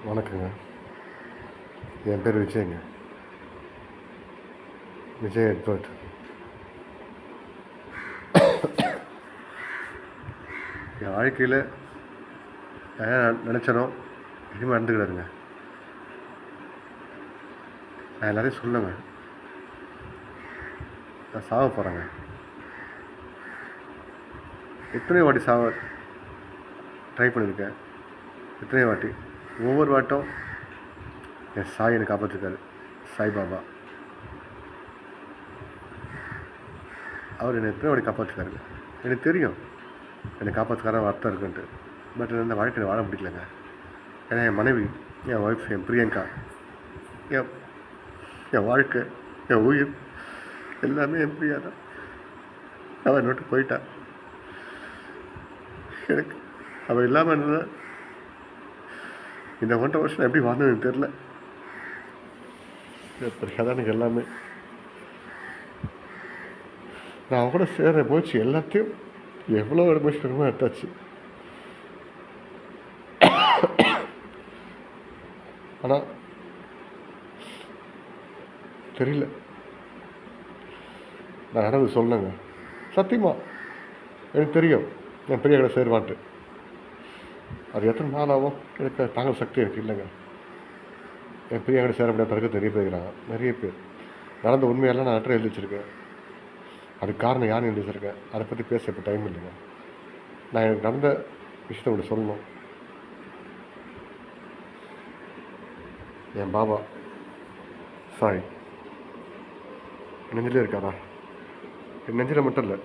வணக்கங்க. என் பேர் விஜய்ங்க. விஜய் எட்வர்ட். என் வாழ்க்கையில் நான் நினச்சனோ இனிமேல் நடந்துக்கிறாருங்க. நான் எல்லாரையும் சொல்லுங்க, நான் சாக போகிறேங்க. எத்தனையோ வாட்டி சாக ட்ரை பண்ணியிருக்கேன். எத்தனையோ வாட்டி, ஒவ்வொரு வாட்டம் என் சாய் என்னை காப்பாற்றிருக்காரு. சாய்பாபா அவர் என்னை எத்தனை வாட்டி காப்பாற்றிருக்காருங்க. எனக்கு தெரியும் என்னை காப்பாற்றுக்கார அர்த்தம் இருக்குன்ட்டு. பட் இந்த வாழ்க்கையை வாழ முடியலங்க. ஏன்னா என் மனைவி, என் ஒய்ஃப், என் பிரியங்கா, என் என் வாழ்க்கை, என் உயிர் எல்லாமே என் பிரியா தான். அவன் என்னை விட்டு போயிட்டா. எனக்கு அவள் இல்லாமல் இருந்தது இந்த 1.5 வருஷம் எப்படி வாழ்ந்ததுன்னு தெரில. பிரியாதான் எனக்கு எல்லாமே. நான் அவன் கூட சேர போச்சு, எல்லாத்தையும் எவ்வளோ எமோஷனமாக எடுத்தாச்சு. ஆனால் தெரியல, நான் நடந்து சொல்லுங்க. சத்தியமாக எனக்கு தெரியும் என் பெரிய கடை சேருவான்ட்டு. அது எத்தனை நாள் ஆகும் எனக்கு தாங்கள் சக்தி எனக்கு இல்லைங்க. என் பெரிய கடை சேர முடியாத பிறகு நிறைய பேர் இருக்கிறாங்க. நிறைய பேர் நடந்த உண்மையெல்லாம் நான் எழுதி வச்சுருக்கேன். அதுக்கு காரணம் யாரும் எழுதி வச்சுருக்கேன். அதை பற்றி பேச இப்போ டைம் இல்லைங்க. நான் எனக்கு நடந்த விஷயத்தை உங்களுக்கு சொல்லணும். என் பாபா சாய் நெஞ்சிலே இருக்காரா? என் நெஞ்சில் மட்டும் இல்லை,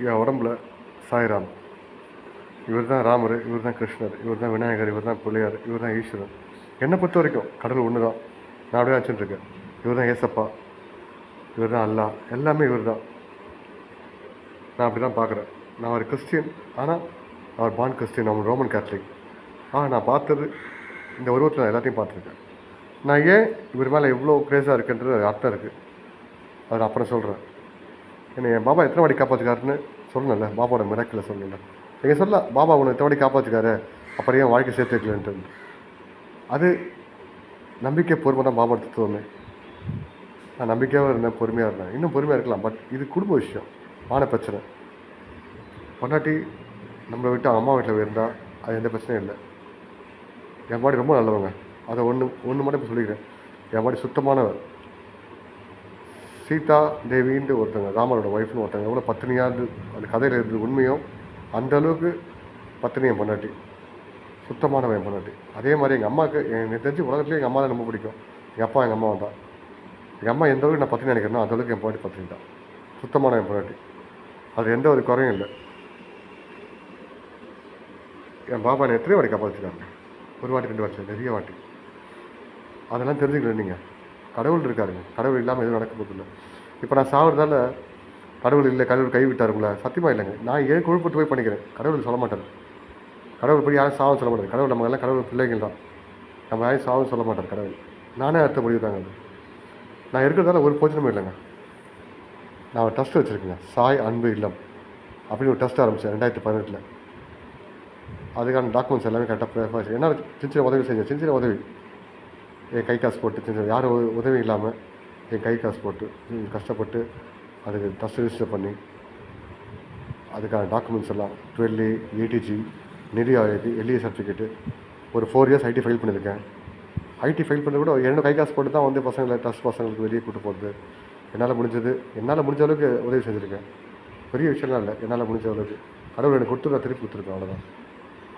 என் உடம்புல சாய்ராம். இவர் தான் ராமர், இவர் தான் கிருஷ்ணர், இவர் தான் விநாயகர், இவர் தான் பிள்ளையார், இவர் தான் ஈஸ்வரன். என்னை பொறுத்த வரைக்கும் கடவுள் ஒன்று தான். நான் அப்படியே வச்சுட்டுருக்கேன். இவர் தான் ஏசப்பா, இவர் தான் அல்லா, எல்லாமே இவர் தான். நான் அப்படி தான் பார்க்குறேன். நான் ஒரு கிறிஸ்டின், ஆனால் அவர் பான் கிறிஸ்டின், அவன் ரோமன் கேத்தலிக். நான் பார்த்தது இந்த உருவத்தில் நான் எல்லாத்தையும் பார்த்துருக்கேன். நான் ஏன் இவர் மேலே எவ்வளோ க்ரேஸாக இருக்குன்றது அர்த்தம் இருக்குது. அதை அப்புறம் சொல்கிறேன். என்னை என் பாபா எத்தனை வாட்டி காப்பாற்றுக்காருன்னு சொல்லணும்ல, பாபாவோட மிராக்கிளை சொல்லணும்ல. நீங்கள் சொல்லலாம், பாபா உன்னை எத்தனை வாட்டி காப்பாற்றுக்காரு, அப்புறம் ஏன் வாழ்க்கை சேர்த்து வைக்கலன்ட்டு. அது நம்பிக்கை பொறுமை தான் பாபா தத்துவமே. நான் நம்பிக்கையாக இருந்தேன், பொறுமையாக இருந்தேன், இன்னும் பொறுமையாக இருக்கலாம். பட் இது குடும்ப விஷயம், மான பிரச்சனை. பொண்டாட்டி நம்மளை விட்டு அம்மா வீட்டில் இருந்தால் அது எந்த பிரச்சனையும் இல்லை. என் பாடி ரொம்ப நல்லவங்க. அதை ஒன்று மட்டும் இப்போ சொல்லிக்கிறேன். என் பாடி சுத்தமானவர். சீதா தேவின்ட்டு ஒருத்தங்க, ராமரோட ஒய்ஃப்னு ஒருத்தங்க, எவ்வளோ பத்தினியாக அந்த கதையில் இருந்தது உண்மையும் அந்த அளவுக்கு பத்தினி என் பொண்டாட்டி. சுத்தமானவன் என் பொண்டாட்டி. அதே மாதிரி எங்கள் அம்மாவுக்கு எனக்கு தெரிஞ்சு உலகத்துலேயே எங்கள் அம்மா தான் ரொம்ப பிடிக்கும். எங்கள் அப்பா எங்கள் அம்மா தான். எங்கள் அம்மா எந்த அளவுக்கு நான் பத்தினி நினைக்கிறேனோ அந்த அளவுக்கு என் பொண்டாட்டி பத்தினி தான். சுத்தமான என் பொண்டாட்டி. அது எந்த ஒரு குறையும் இல்லை. என் பாபா என்னை எத்தனை வாட்டி காப்பாற்றிருக்காங்க. ஒரு வாட்டி, 2 வாட்டி, நிறைய வாட்டி. அதெல்லாம் தெரிஞ்சுக்கல. நீங்கள் கடவுள் இருக்காருங்க. கடவுள் இல்லாமல் எதுவும் நடக்க போதில்லை. இப்போ நான் சாகிறதால கடவுள் இல்லை, கடவுள் கைவிட்டாருங்களா? சத்தியமாக இல்லைங்க. நான் ஏன் குழுப்பட்டு போய் பண்ணிக்கிறேன். கடவுள் சொல்ல மாட்டார். கடவுள் படி யாரும் சாவும் சொல்ல மாட்டார். கடவுள் நம்ம எல்லாம் கடவுள் பிள்ளைகள் தான். நம்ம யாரும் சாவும் சொல்ல மாட்டார் கடவுள். நானே அர்த்த முடிவு தாங்க அது. நான் இருக்கிறதால ஒரு பிரயோஜனமும் இல்லைங்க. நான் ஒரு ட்ரஸ்ட் வச்சுருக்கேங்க, சாய் அன்பு இல்லம் அப்படின்னு ஒரு ட்ரஸ்ட் ஆரம்பித்தேன் 2018. அதுக்கான டாக்குமெண்ட்ஸ் எல்லாமே கரெக்டாக என்ன சின்ன உதவி செஞ்சேன். சின்ன உதவி, என் கை காசு போட்டு, சின்ன யாரும் உதவி இல்லாமல் என் கை காசு போட்டு கஷ்டப்பட்டு அதுக்கு ட்ரஸ்ட் ரிஜிஸ்டர் பண்ணி அதுக்கான டாக்குமெண்ட்ஸ் எல்லாம் 12A, ATG, நிதி ஆயோக், எல்ஏ சர்டிஃபிகேட்டு, ஒரு 4 இயர்ஸ் ஐடி ஃபைல் பண்ணியிருக்கேன். ஐடி ஃபைல் பண்ணது கூட என்னோட கை காசு போட்டு தான் வந்து பசங்களை ட்ரஸ்ட் பசங்களுக்கு வெளியே கூட்டு போகிறது. என்னால் முடிஞ்ச அளவுக்கு உதவி செஞ்சுருக்கேன். பெரிய விஷயம்லாம் இல்லை, என்னால் முடிஞ்ச அளவுக்கு. கடவுள் எனக்கு கொடுத்து நான் திருப்பி கொடுத்துருக்கேன், அவ்வளோதான்.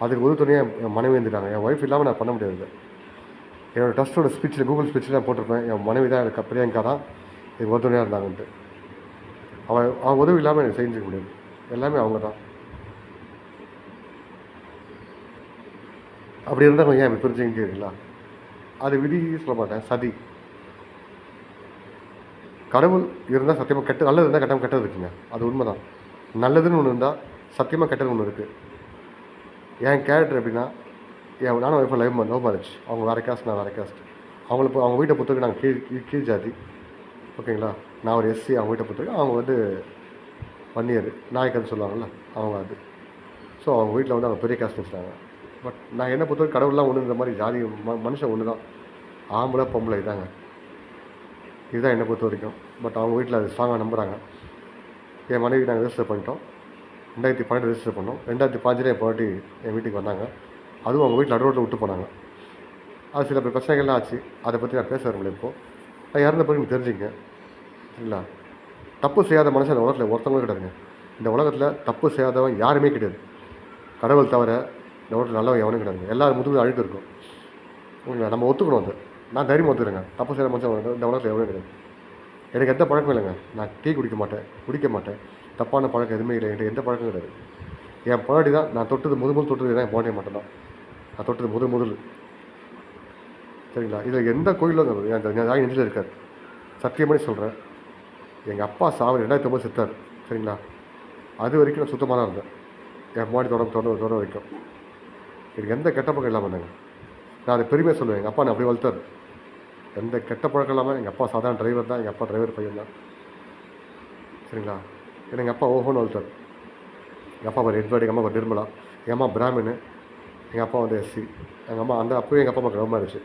அதுக்கு உறுதுணையாக என் மனைவி இருந்துட்டாங்க. என் ஒய்ஃப் இல்லாமல் நான் பண்ண முடியாது. என்னோடய ட்ரஸ்ட்டோட ஸ்பீச்சில், கூகுள் ஸ்பீச்சில் நான் போட்டிருப்பேன், என் மனைவி தான் எனக்கு, பிரியங்கா தான் எனக்கு உறுதுணையாக இருந்தாங்கன்ட்டு. அவன் உதவி இல்லாமல் எனக்கு செஞ்சுக்க முடியாது. எல்லாமே அவங்க தான். அப்படி இருந்தால் ஏன் இப்படி பிரிஞ்சுக்கிட்டீங்களா? அது விதி சொல்ல மாட்டேன், சதி. கடவுள் இருந்தால் சத்தியமாக நல்லது இருந்தால் கட்டாமல் கெட்டது இருக்குங்க. அது உண்மை தான். நல்லதுன்னு ஒன்று இருந்தால் சத்தியமாக கெட்டது ஒன்று இருக்குது. என் கேரக்டர் எப்படின்னா, நானும் ஒய்ஃபை லவ் மேரேஜ். அவங்க வேறு காஸ்ட், நான் வேறு காஸ்ட். அவங்க வீட்டை பொறுத்தவரைக்கும் நாங்கள் கீழ் ஜாதி. ஓகேங்களா? நான் ஒரு எஸ்சி. அவங்க வீட்டை பொறுத்தவரைக்கும் அவங்க வந்து வன்னியர், நாயக்கர்னு சொல்லுவாங்கள்ல, அவங்க அது. ஸோ அவங்க வீட்டில் வந்து அவங்க பெரிய காஸ்ட் வச்சுட்டாங்க. பட் நான் என்ன பொறுத்தவரைக்கும் கடவுள்லாம் ஒன்றுன்ற மாதிரி ஜாதி மனுஷன் ஒன்று தான், ஆம்பளை பொம்பளை இதாங்க, இதுதான் என்னை பொறுத்த வரைக்கும். பட் அவங்க வீட்டில் அது ஸ்ட்ராங்காக நம்புகிறாங்க. என் மனைவி நாங்கள் ரெஜிஸ்டர் பண்ணிட்டோம், 2012 ரெஜிஸ்டர் பண்ணோம். 2005 என் பாட்டி என் வீட்டுக்கு வந்தாங்க, அதுவும் அவங்க வீட்டில் நடுரோட்டில் விட்டு போனாங்க. அது சில பிரச்சனைகள்லாம் ஆச்சு, அதை பற்றி நான் பேச வரல. இப்போது நான் இறந்த பிறகு நீங்கள் தெரிஞ்சுங்க சரிங்களா. தப்பு செய்யாத மனுஷன் இந்த உலகத்தில் ஒருத்தவங்களும் கிடையாதுங்க. இந்த உலகத்தில் தப்பு செய்யாதவன் யாருமே கிடையாது, கடவுள் தவிர இந்த உலகத்தில் நல்லவன் எவனும் கிடையாதுங்க. எல்லாரும் முதுகு அழுக்கு இருக்கும் ஓகேங்களா. நம்ம ஒத்துக்கணும் அது. நான் தைரியமாக ஒத்துக்கிறேங்க, தப்பு செய்கிற மனுஷன் இந்த உலகத்தில் எவனும் கிடையாது. எனக்கு எந்த பழக்கம் இல்லைங்க, நான் டீ குடிக்க மாட்டேன், தப்பான பழக்கம் எதுவுமே இல்லை, எனக்கு எந்த பழக்கம் கிடையாது. என் பொண்டாட்டி தான் நான் தொட்டது முதல் தொட்டது தான், என் பொண்டாட்டி மட்டும்தான் நான் தொட்டது முதல் சரிங்களா. இதில் எந்த கோயிலும் என் தாய் நெஞ்சில் இருக்கார், சத்தியமாக சொல்கிறேன். எங்கள் அப்பா சாவு 2009 செத்தார் சரிங்களா. அது வரைக்கும் நான் சுத்தமாக தான் இருந்தேன், என் முன்னாடி தொடர வரைக்கும் எனக்கு எந்த கெட்ட பழக்கம் இல்லாமல் இருந்தாங்க. நான் அதை பெருமையாக சொல்லுவேன், எங்கள் அப்பா நான் அப்படி வளர்த்தார், எந்த கெட்ட பழக்கம் இல்லாமல். எங்கள் அப்பா சாதாரண டிரைவர் தான், எங்கள் அப்பா டிரைவர் பையன் தான் சரிங்களா. எங்கள் அப்பா ஓஹோன்னு வளர்த்தார். எங்கள் அப்பா ஒரு எட்வர்டு, எங்கள் அம்மா ஒரு நிர்மலா, எங்கள் அம்மா பிராமின், எங்கள் அப்பா வந்து எஸ்சி. எங்கள் அம்மா அப்போவே எங்கள் அப்பா அம்மா கிரமமாக இருந்துச்சு.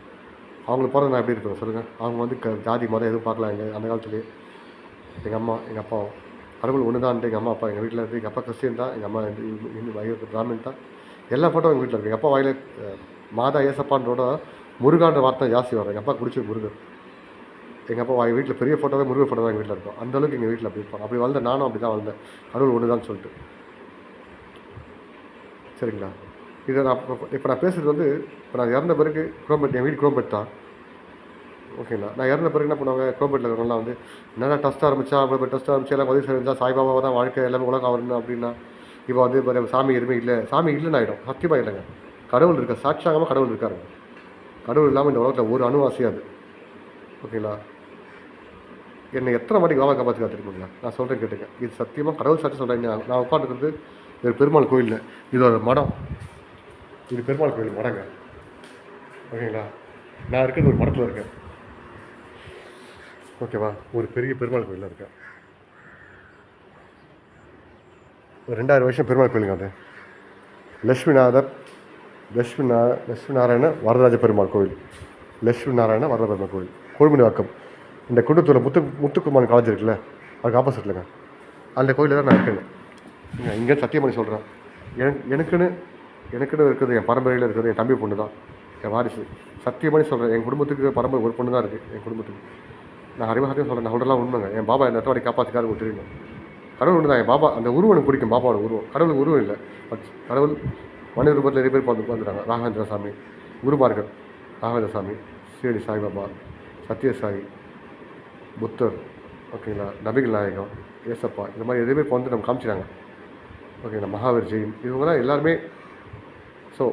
அவங்களுக்கு பிறகு நான் எப்படி இருக்கேன் சொல்லுங்கள். அவங்க வந்து ஜாதி மதம் எதுவும் பார்க்கலாம். அந்த காலத்துலேயே எங்கள் அம்மா எங்கள் அப்பா கடவுள் ஒன்று தான். எங்கள் அம்மா அப்பா எங்கள் வீட்டில் இருக்குது. எங்கள் அப்பா கிறிஸ்டின் தான், எங்கள் அம்மா இந்து பிராமின் தான். எல்லா ஃபோட்டோ எங்கள் வீட்டில் இருக்குது. எங்கள் அப்பா வாயில் மாதா ஏசப்பான்றோட முருகான்ற வார்த்தை ஜாஸ்தி வரும். எங்கள் அப்பா குடிச்ச முருகன். எங்கள் அப்பா வீட்டில் பெரிய ஃபோட்டோவே முருகன் ஃபோட்டோ தான் எங்கள் வீட்டில் இருக்கும். அந்தளவுக்கு எங்கள் வீட்டில் அப்படி இருப்பாங்க. அப்படி வளர்ந்த நானும் அப்படி தான் வளர்ந்தேன், கடவுள் ஒன்று தான் சொல்லிட்டு சரிங்களா. இதை நான் இப்போ நான் பேசுகிறது வந்து, இப்போ நான் இறந்த பிறகு குரோம்பேட், என் வீடு குரோம்பேட் தான் ஓகேங்களா. நான் இறந்த பிறகு என்ன பண்ணுவாங்க, குரோம்பேட்டில் இருக்கிறவங்களாம் வந்து என்னென்ன டஸ்ட் ஆரம்பிச்சா, அவ்வளோ டஸ்ட் ஆரம்பிச்சு எல்லாம் உதவி செஞ்சால் சாய்பாபாவை தான் வாழ்க்கை எல்லாமே உலகம் வரணும் அப்படின்னா, இப்போ வந்து சாமி எதுவுமே இல்லை, சாமி இல்லைன்னு ஆகிடும். சத்தியமாக இல்லைங்க, கடவுள் இருக்க சாட்சியாகமாக கடவுள் இருக்காருங்க. கடவுள் இல்லாமல் இந்த உலகத்தில் ஒரு அணுவாசியாது ஓகேங்களா. என்னை எத்தனை வாட்டி பாபா காப்பாற்றி காத்திருக்கீங்களா, நான் சொல்கிறேன் கேட்டுங்க. இது சத்தியமாக கடவுள் சாட்சி சொல்கிறேன். நான் உட்காந்துருக்கிறது ஒரு பெருமாள் கோயில், இது ஒரு மடம், இது பெருமாள் கோயில் மடங்க ஓகேங்களா. நான் இருக்கிறது ஒரு மடத்தில் இருக்கேன் ஓகேவா. ஒரு பெரிய பெருமாள் கோயிலில் இருக்கேன். ஒரு 2000 வருஷம் பெருமாள் கோயிலுங்க. அது லட்சுமி நாராயண வரதராஜ பெருமாள் கோயில், லட்சுமி நாராயண வரதராஜ பெருமாள் கோயில், கொழுமணிவாக்கம். இந்த குண்டத்தூரில் முத்துக்குமார் காலேஜ் இருக்குல்ல, அதுக்கு ஆப்போசிட்லங்க. அந்த கோயிலில் தான் நான் இருக்கேங்க. இங்கே சத்தியம் பண்ணி சொல்கிறேன். எனக்குன்னு இருக்குது, என் பரம்பரையில் இருக்குது என் தம்பி பொண்ணு தான், என் வாரிசு. சத்தியம் பண்ணி சொல்கிறேன், என் குடும்பத்துக்கு பரம்பரை ஒரு பொண்ணு தான் இருக்குது. என் குடும்பத்துக்கு நான் அறிமுகத்தையும் சொல்கிறேன், நான் சொல்கிறலாம் உண்மைங்க. என் பாபா என்னை எத்தனை காப்பாற்றிக்காரு உங்களுக்கு தெரியும். கடவுள் ஒன்று தான். என் பாபா அந்த உருவம் எனக்கு பிடிக்கும், பாபாவோட உருவம். கடவுளுக்கு உருவம் இல்லை, பட் கடவுள் மனித ரூபத்தில் நிறைய பேர் வந்துட்டாங்க. ராகவேந்திர சாமி, குருமார்கள் ராகவேந்திர சாமி, ஸ்ரீடி சாய்பாபா, சத்யசாயி, புத்தர் ஓகேங்களா, நபிகள் நாயகம், ஏசப்பா, இந்த மாதிரி எதுவுமே இப்போ வந்து நம்ம காமிச்சிட்டாங்க ஓகேங்களா. மகாவீர் ஜெயின், இவங்களாம் எல்லாருமே. ஸோ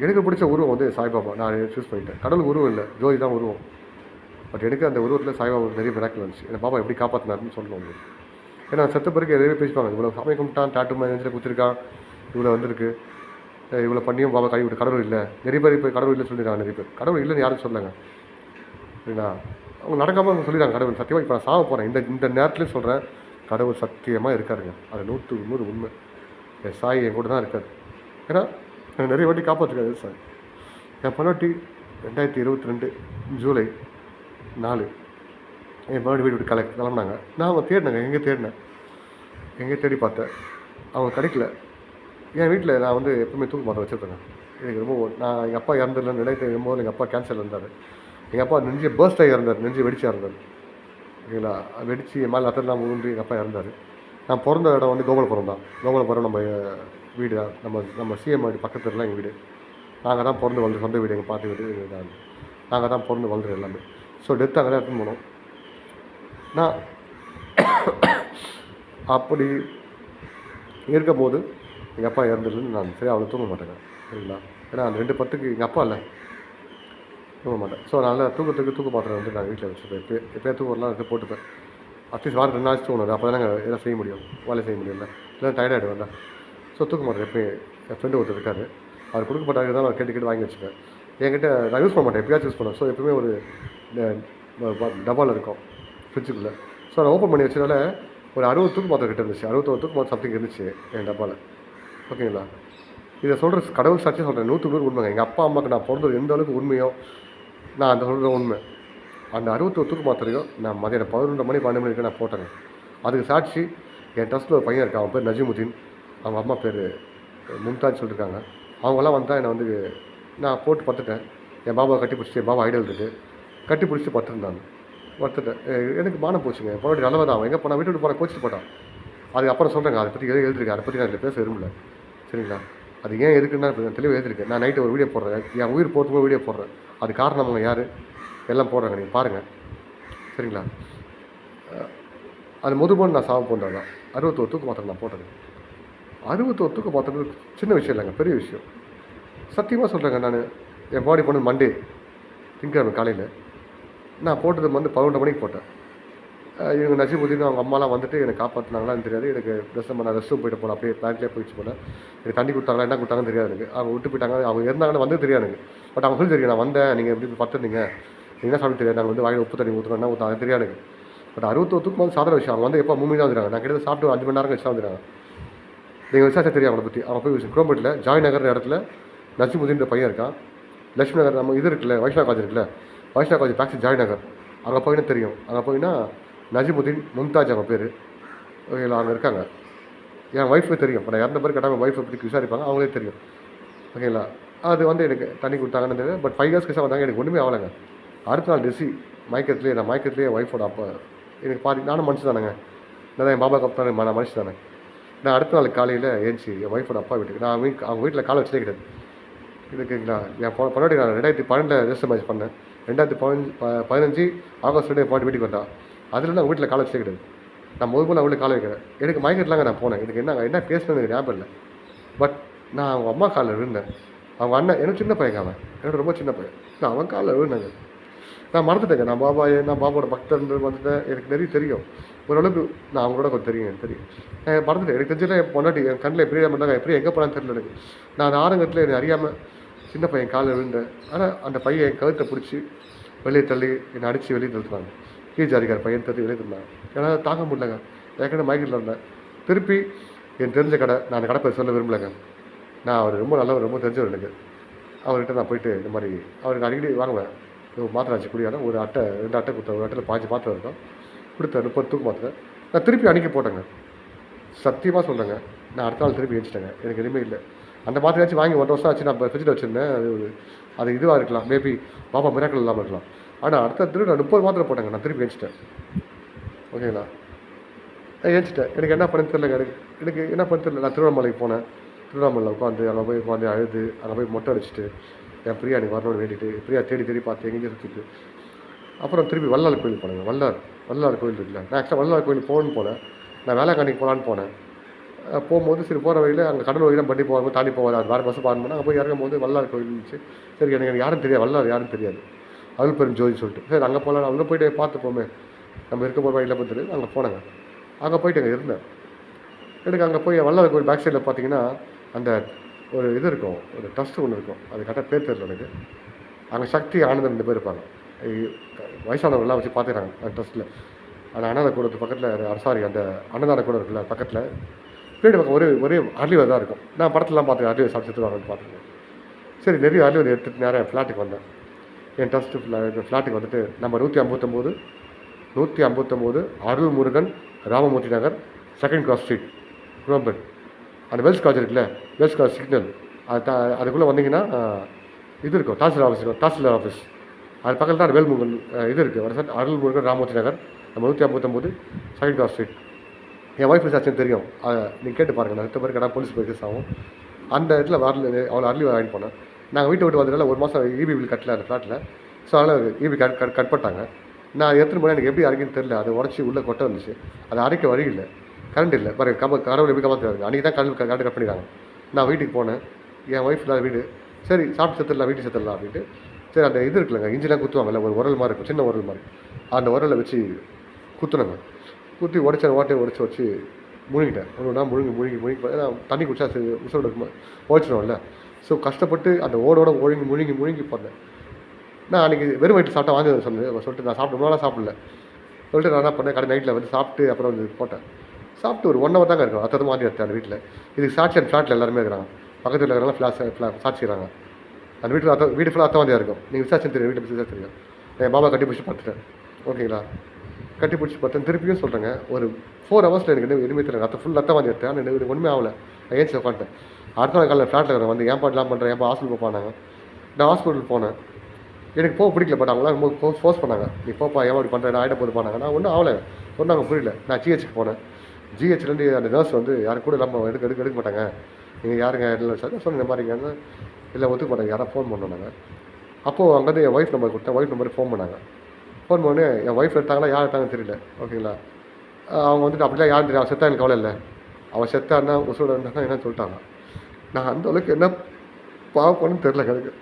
எனக்கு பிடிச்ச உருவம் வந்து சாய்பாபா. நான் சூஸ் பண்ணிட்டேன். கடவுளுக்கு உருவம் இல்லை, ஜோதி தான் உருவம். பட் எனக்கு அந்த உருவத்தில் சாய்பாபா நிறைய மிராக்கிள் வந்துச்சு. என் பாபா எப்படி காப்பாற்றினாருன்னு சொல்லணும். ஏன்னா செத்த பிறகு எதுவுமே பேசிப்பாங்க, இவ்வளோ சாமி கும்பிட்டான், டாட்டு மேனேஜரை கொடுத்துருக்கான், இவ்வளோ வந்திருக்கு, இவ்வளோ பண்ணியும் பாபா கை விட்டு கடவுள் இல்லை. நிறைய பேர் இப்போ கடவுள் இல்லை சொல்லிடுறாங்க. நிறைய பேர் கடவுள் இல்லைன்னு யாரும் சொல்லுங்க சரிங்களா. அவங்க நடக்காமல் அவங்க சொல்லிடுறாங்க கடவுள். சத்தியமாக இப்போ நான் சாக போகிறேன், இந்த நேரத்துலேயும் சொல்கிறேன், கடவுள் சத்தியமாக இருக்காருங்க. அது 100க்கு 100 உண்மை. என் சாய் என் கூட தான் இருக்கார். ஏன்னா எனக்கு நிறைய வாட்டி காப்பாற்றுக்காரு சார். என் பொண்டாட்டி 2022 ஜூலை 4 என் பொண்டாட்டி வீடு விட்டு கிளம்புனாங்க. நான் அவங்க தேடினேங்க, எங்கே தேடி பார்த்தேன், அவங்க கிடைக்கல. என் வீட்டில் நான் வந்து எப்பவுமே தூக்கு மாத்திரை வச்சுருப்பேங்க. எனக்கு ரொம்ப நான் எங்கள் அப்பா இறந்துடல 2009 எங்கள் அப்பா கேன்சர் இருந்தார். எங்கள் அப்பா நெஞ்சு பர்ஸ்ட் ஆகி இறந்தார், நெஞ்சு வெடிச்சா இருந்தார் ஓகேங்களா. வெடிச்சு என் மேலே அத்தனை ஊன்றி எங்கள் அப்பா இறந்தார். நான் பிறந்த இடம் வந்து கோபாலபுரம் தான். கோபாலபுரம் நம்ம வீடு தான், நம்ம சிஎம் வீடு பக்கத்துலலாம் எங்கள் வீடு. நாங்கள் தான் பிறந்து வளர்ந்து, சொந்த வீடு, எங்கள் பாட்டி வீடு தான். நாங்கள் தான் பிறந்து வளர்ந்துரு எல்லாமே. ஸோ டெத் அங்கே தான் எடுத்துன்னு போனோம். நான் அப்படி இருக்கும்போது எங்கள் அப்பா இறந்துருந்து நான் சரி அவ்வளோ தூங்க மாட்டேங்க சரிங்களா. ஏன்னா அந்த 2:10க்கு எங்கள் அப்பா இல்லை, தூங்க மாட்டேன். ஸோ அதனால் தூக்க மாத்திரை வந்து நான் வீட்டில் வச்சுருப்பேன். எப்போயே தூங்கலாம் எடுத்து போட்டுப்பேன். அட்லீஸ்ட் வாரம் 2 நாள் தூங்கணும், அப்போ தான் நாங்கள் எதாவது செய்ய முடியும், வேலை செய்ய முடியல, இல்லை டயர்டாகிடுவேன்ல. ஸோ தூக்க மாட்டேன். எப்போயும் என் ஃப்ரெண்டு ஒருத்தர் இருக்கார், அவர் கொடுக்கப்பட்டாங்க தான் நான் கேட்டு வாங்கி வச்சுப்பேன். என்கிட்ட நான் யூஸ் பண்ண மாட்டேன், எப்போயாச்சும் யூஸ் பண்ணுவேன். ஸோ எப்பவுமே ஒரு டப்பாவில் இருக்கும் ஃப்ரிட்ஜுக்குள்ளே. ஸோ நான் ஓப்பன் பண்ணி வச்சதால ஒரு 60 தூக்கு மாத்திரை கிட்ட இருந்துச்சு, 61 தூக்கு மாத்திரை சம்திங் இருந்துச்சு என் டப்பாவில் ஓகேங்களா. இதை சொல்கிற கடவுள் சாட்சியாக சொல்கிறேன், 100 உண்மைங்க. எங்கள் அப்பா அம்மாவுக்கு நான் பிறந்தது எந்த அளவுக்கு உண்மையோ நான் அந்த சொல்கிற உண்மை. அந்த 61 தூக்கு மாத்திரையும் நான் மதியம் 11 மணி 12 மணிக்கு நான் போட்டேங்க. அதுக்கு சாட்சி என் ட்ரஸ்ட்டில் ஒரு பையன் இருக்கான், அவன் பேர் நஜிமுதீன், அவங்க அம்மா பேர் மும்தாஜ் சொல்லியிருக்காங்க. அவங்களாம் வந்தால் என்னை வந்து நான் போட்டு பத்துட்டேன். என் பாபாவை கட்டி பிடிச்சி, பாபா ஐடியல் இருக்குது, கட்டி பிடிச்சி பத்துருந்தாங்க. பத்துட்டேன். எனக்கு மானம் போச்சுங்க. என் பொண்ணு நல்லதாக அவன் எங்கே போனால் வீட்டு விட்டு போனால் கோச்சிட்டு போட்டான். அதுக்கு அப்புறம் சொல்கிறேங்க, அதை பற்றி எழுதிருக்கேன். அதை பற்றி நான் இதில் பேச விரும்பல, சரிங்களா? அது ஏன் எதுக்குன்னா தெளிவாக எழுதிருக்கேன். நான் நைட்டு ஒரு வீடியோ போடுறேன், என் உயிர் போகிறதுக்கு வீடியோ போடுறேன். அது காரணம் அவங்க யார் எல்லாம் போடுறாங்க, நீங்கள் பாருங்கள், சரிங்களா? அது முதுபோன்னு நான் சாவு போன்றது தான். 61 தூக்கு மாத்திரம் நான் போட்டது. 61 தூக்கு மாத்திரம் சின்ன விஷயம் இல்லைங்க, பெரிய விஷயம். சத்தியமாக சொல்கிறேங்க. நான் என் பாடி போனது மண்டே, திங்கக்கிழமை காலையில் நான் போட்டது வந்து 11 மணிக்கு போட்டேன். இவங்க நஜிமுதீன் அவங்க அம்மாலாம் வந்துட்டு எனக்கு காப்பாற்றினாங்களான்னு தெரியாது. எனக்கு நான் ரெஸ்ட் ரூம் போயிட்டு போனேன், அப்படியே பேங்க்லேயே போயிடுச்சு போனேன். எனக்கு தண்ணி கொடுத்தாங்களா என்ன கொடுத்தாங்கன்னு தெரியாது எனக்கு. அவங்க விட்டு போயிட்டாங்க, அவங்க இருந்தாங்கன்னு வந்து தெரியாது எனக்கு. பட் அவங்க சொல்லி தெரியும் நான் வந்தேன், நீங்கள் எப்படி பத்துருந்தீங்க, நீங்கள் என்ன சாப்பிட்டு தெரியாது, நாங்கள் வந்து வாயில் உப்பு தண்ணி ஊற்றுறோம் என்ன ஊற்ற அது தெரியாது எனக்கு. பட் 61 தூக்கு வந்து சாதாரண விஷயம். அவங்க வந்து எப்போ 3 மணி தான் வந்துடுறாங்க, நான் கிட்ட சாப்பிட்டு 5 மணி நேரம் கழிச்சு தான் வந்துடுறாங்க. நீங்கள் விசாரிச்சா தெரியும் அவங்களை பற்றி. அவங்க போய் குரோம்பேட்டில் ஜாய் நகர் இடத்துல நஜிமுதீன்ற பையன் இருக்கான். லட்சுமி நகர் நம்ம இது இருக்குல்ல, வைஷ்ணவ காலேஜ் இருக்குல்ல, வைஷ்ணவ காலேஜ் பேக்ஸி ஜாய் நகர், அங்கே போயின்னா தெரியும். அங்கே போயின்னா நஜிமுதீன் மும்தாஜ் அவங்க பேர், ஓகேங்களா? அங்கே இருக்காங்க. என் ஒய்ஃபுக்கு தெரியும். இப்போ நான் இறந்த பேர் கேட்டால் ஒய்ஃபை பற்றி விசாரிப்பாங்க, அவங்களே தெரியும், ஓகேங்களா? அது வந்து எனக்கு தண்ணி கொடுத்தாங்கன்னு தெரியும். பட் 5 இயர்ஸ் கழிச்சு வந்தாங்க, எனக்கு ஒன்றுமே ஆகலைங்க. அடுத்த நாள் டெசி மயக்கத்துலேயே என் ஒய்ஃபோட அப்போ எனக்கு பாதி நானும் மனுஷன் தானேங்க, நான் என் பாபா கப்தான் நான் மனுஷன் தானே. நான் அடுத்த நாள் காலையில் ஏஞ்சி என் ஒய்ஃபோட அப்பா வீட்டுக்கு நான் அவங்க வீட்டில் காலை வச்சதே கிடையாது. இதுக்குங்களா? என் பொண்ணாடி நான் 2012 ரெஜிஸ்டர் மேரேஜ் பண்ணேன். 2015 ஆகஸ்ட் 2 என் பாட்டி வீட்டுக்கு வந்தான். அதில் நான் வீட்டில் காலை வச்சே கிடையாது. நான் முதல்ல அவளுக்கு காலை வைக்கிறேன். எனக்கு மயக்கத்துலாங்க நான் போனேன். எனக்கு என்ன பேசணும்னு எனக்கு ஞாபகம் இல்லை. பட் நான் அவங்க அம்மா காலில் விழுந்தேன். அவங்க அண்ணன் எனக்கு சின்ன பையங்க, அவன் என்னோட ரொம்ப சின்ன பையன். நான் அவன் காலில் விழுந்தாங்க. நான் மறந்துட்டேங்க. நான் பாபாவோட பக்தர் வந்துட்டேன். எனக்கு நிறைய தெரியும், ஓரளவுக்கு நான் அவங்களோட கொஞ்சம் தெரியும், எனக்கு தெரியும். நான் மறந்துட்டேன். எனக்கு தெரிஞ்சல என் பொண்டாட்டி என் கண்ணில் எப்படி பண்ணாங்க, எப்படி எங்கே போனான்னு தெரியல எனக்கு. நான் அந்த ஆரங்கத்தில் என்னை அறியாமல் சின்ன பையன் காலில் விழுந்தேன். ஆனால் அந்த பையன் என் கழுத்தை பிடிச்சி வெளியே தள்ளி என்னை அடித்து வெளியே தள்ளுறாங்க. கீழ்ஜாதிக்கார பையன் தள்ளி வெளியே தள்ளினாங்க. ஏன்னா தாங்க முடியலங்க. ஏற்கனவே மயக்கில் இருந்தேன். திருப்பி என் தெரிஞ்ச கடை, நான் அந்த கடை போய் சொல்ல விரும்பலைங்க. நான் அவர் ரொம்ப நல்லவர், ரொம்ப தெரிஞ்சவர் எனக்கு. அவர்கிட்ட நான் போயிட்டு இந்த மாதிரி அவருக்கு அடிக்கடி வாங்குவேன். மாத்திரை ஆச்சு குடியாட ஒரு அட்டை 2 அட்டை கொடுத்த, ஒரு அட்டையில் 5 மாத்திரை இருக்கும் கொடுத்த 30 தூக்கு மாத்திரை. நான் திருப்பி அன்றைக்கி போட்டேங்க. சத்தியமாக சொல்கிறேங்க. நான் அடுத்த நாள் திருப்பி ஏஞ்சிட்டேங்க. எனக்கு எதுவுமே இல்லை. அந்த மாத்திரையாச்சும் வாங்கி 1 வருஷம் ஆச்சு. நான் ஃப்ரிட்ஜில் வச்சுருந்தேன். அது இதுவாக இருக்கலாம், மேபி பாபா மிராக்கள் இல்லாமல் இருக்கலாம். ஆனால் அடுத்த திருப்பி நான் 30 மாத்திரை போட்டேங்க. நான் திருப்பி ஏஞ்சிட்டேன், ஓகேங்களா? ஏஞ்சிட்டேன். எனக்கு என்ன பண்ணு தெரியலங்க. எனக்கு என்ன பண்ணு தெரியல. நான் திருவண்ணாமலைக்கு போனேன். திருவண்ணாமலையில் உட்காந்து அங்கே போய் அழுது, அங்கே போய் மொட்டை அடிச்சுட்டு என் பிரியா எனக்கு வரணும்னு வேண்டிட்டு பிரியா தேடி பார்த்து எங்கேயும் சுற்றிட்டு அப்புறம் திருப்பி வல்லார் கோயில் போனேங்க. வல்லார் கோயில் இருக்குல்ல, நான் ஆக்சுவலாக வல்லார் கோயில் போகணுன்னு போனேன். நான் வேளாங்கண்ணிக்கு போகலான்னு போனேன். போகும்போது சரி போகிற வழியில் அங்கே கடல் வழியில் பண்டி போகாமல் தாண்டி போவாது, அது வேறு பஸ்ஸு பாருன்னு அங்கே போய் இறங்கும்போது வல்லார் கோயில் இருந்துச்சு. சரி எனக்கு யாரும் தெரியாது, வல்லார் யாரும் தெரியாது, அருள் பெரும் ஜோதின்னு சொல்லிட்டு சரி அங்கே போகலாம். அங்கே போய்ட்டு பார்த்து போமே நம்ம இருக்க போகிற வழியில் பார்த்துட்டு அங்கே போனேங்க. அங்கே போயிட்டு அங்கே இருந்தேன். எனக்கு அங்கே போய் வல்லார் கோயில் பேக் சைடில் பார்த்தீங்கன்னா அந்த ஒரு இது இருக்கும், ஒரு ட்ரஸ்ட்டு ஒன்று இருக்கும். அது கரெக்டாக பேர் தெரியல எனக்கு. அங்கே சக்தி ஆனந்தம் 2 பேர் இருப்பாங்க. வயசானவங்களாம் வச்சு பார்த்துக்கிறாங்க அந்த ட்ரஸ்ட்டில். அந்த அன்னதான கூடத்து பக்கத்தில் சாரி அந்த அன்னதான கூட இருக்குல்ல பக்கத்தில் பின்னாடி பக்கம் ஒரே அர்லிவர் தான் இருக்கும். நான் படத்துலாம் பார்த்துக்கேன், அர்லிவர் சாப்பிட்டு வாங்கன்னு பார்த்துருக்கேன். சரி நிறைய அர்லிவர் எடுத்துகிட்டு நேரம் என் ஃப்ளாட்டுக்கு வந்தேன். என் ட்ரஸ்ட்டு ஃப்ளாட்டுக்கு வந்துட்டு நம்ம 159 அருள் முருகன் ராமமூர்த்தி நகர் 2nd கிராஸ் ஸ்ட்ரீட் குரோம்பேட். அந்த வெல்ஸ் காலேஜ் இருக்குல்ல, வெல்ஸ் காலேஜ் சிக்னல் அதுக்குள்ளே வந்தீங்கன்னா இது இருக்கும், தாசில்தார் ஆஃபீஸ். அது பக்கத்தில் தான் வேல்முருகன் இது இருக்குது, அருள் முருகன் ராமமூர்த்தி நகர் நம்ம 159 2nd கிராஸ் ஸ்ட்ரீட். என் ஒய்ஃப் ஆச்சுன்னு தெரியும், நீங்கள் கேட்டு பாருங்கள். நான் 8 பேர் கேட்டால் போலீஸ் போய் கேஸ் ஆகும். அந்த இடத்துல அவளை அர்லி வாங்கிட்டு போனேன். நாங்கள் வீட்டை விட்டு வந்ததுனால 1 மாதம் இபி பில் கட்டல அந்த ஃப்ளாட்டில். ஸோ அதனால் இபி கட் பண்ணிட்டாங்க. நான் எடுத்துகிட்டு போனால் எனக்கு எப்படி அரைக்குன்னு தெரியல. அதை உடச்சி உள்ளே கொட்டை வந்துச்சு. அதை அரைக்க வழி இல்லை, கரண்ட் இல்லை. பாருங்க கடவுள் எப்படி காப்பாற்றுறாங்க. அன்றைக்கி தான் கரண்ட் கட் பண்ணிடுறாங்க. நான் வீட்டுக்கு போனேன், என் ஒய்ஃப் இல்லாத வீடு. சரி சாப்பிட்டு செத்துடலாம், வீட்டுக்கு செத்துடலாம் அப்படின்ட்டு சரி அந்த இது இருக்குல்லங்க இஞ்சிலாம் குத்துவாங்கல்ல, ஒரு உரல் மாதிரி இருக்கும், சின்ன உரல் மாதிரி. அந்த உரலை வச்சு குத்துனங்க. குத்தி ஓட்டையை உடச்சி முழுங்கிட்டேன். ஒன்றுனா முழுங்கி தண்ணி குடிச்சா உசோடு உழைச்சிடும்ல. ஸோ கஷ்டப்பட்டு அந்த ஓடோட முழுங்கி போனேன். நான் அன்றைக்கி வெறும் வயிற்று சாப்பிட்டா வாங்கி சொல்லிட்டு நான் சாப்பிட்டு ரொம்ப நாளாக சாப்பிடல சொல்லிட்டு நான் என்ன பண்ணேன், கடை நைட்டில் வந்து சாப்பிட்டு அப்புறம் வந்து போட்டேன். சாப்பிட்டு ஒரு 1 hour தாங்க இருக்கும். அத்தனை வாந்தி எடுத்தேன் அந்த வீட்டில். இதுக்கு சாட்சி அந்த ஃப்ளாட்டில் எல்லாருமே இருக்கிறாங்க. பக்கத்தில் இருக்கிறவங்க சாட்சிக்கிறாங்க. அந்த வீடு ஃபுல்லாக அத்தவாதியாக இருக்கும். நீங்கள் விசாரிச்சு தெரியும், வீட்டை விசாரிச்சு தெரியும். என் பாபா கட்டி பிடிச்சி பார்த்துட்டேன். ஓகேங்களா, கட்டி பிடிச்சி பார்த்தேன். திருப்பியும் சொல்கிறேங்க, ஒரு 4 ஹவர்ஸில் எனக்கு எதுவுமே தெரியல. ஃபுல் ரத்தவாதி எடுத்தேன். ஆனால் எனக்கு ஒன்றுமே ஆகலை. நான் ஏன்ச்சி உட்காந்துட்டேன். அடுத்த நாள் காலையில் ஃப்ளாட்டில் இருக்கிறேன் வந்து ஏன் பாட்டுலாம் பண்ணுறேன், ஏன் ஹாஸ்பிட்டல் போனாங்க. நான் ஹாஸ்பிட்டல் போனேன். எனக்கு போக பிடிக்கல. பட் அவங்களாம் ரொம்ப ஃபோர்ஸ் பண்ணாங்க. நீ போப்பா, ஏன் அப்படி பண்ணுறேன், நான் ஆகிட்ட போது போனாங்க. நான் ஒன்றும் ஆகலை, சொன்னாங்க புரியல. நான் ஜிஹெச்சுக்கு போனேன். ஜிஹெச்லேருந்து அந்த நர்ஸ் வந்து யாரும் கூட இல்லாமல் எடுக்க மாட்டாங்க. நீங்கள் யாருங்க இல்லை சார் சொன்ன இந்த மாதிரிங்க. இல்லை ஒத்துக்க மாட்டாங்க, யாராவது ஃபோன் பண்ணாங்க. அப்போது அங்கேருந்து என் ஒய்ஃப் நம்பர் கொடுத்தேன். ஒய்ஃப் நம்பருக்கு ஃபோன் பண்ணாங்க. ஃபோன் பண்ணி என் ஒய்ஃப் எடுத்தாங்களா யார் எடுத்தாங்கன்னு தெரியல. ஓகேங்களா, அவங்க வந்துட்டு அப்படிலாம் யாரும் தெரியும். அவன் செத்தா எனக்கு கவலை இல்லை. அவன் செத்தான்னா உசோட இருந்தாங்க என்னன்னு சொல்லிட்டாங்க. நான் அந்த அளவுக்கு என்ன பாவப்போன்னு தெரில. எனக்கு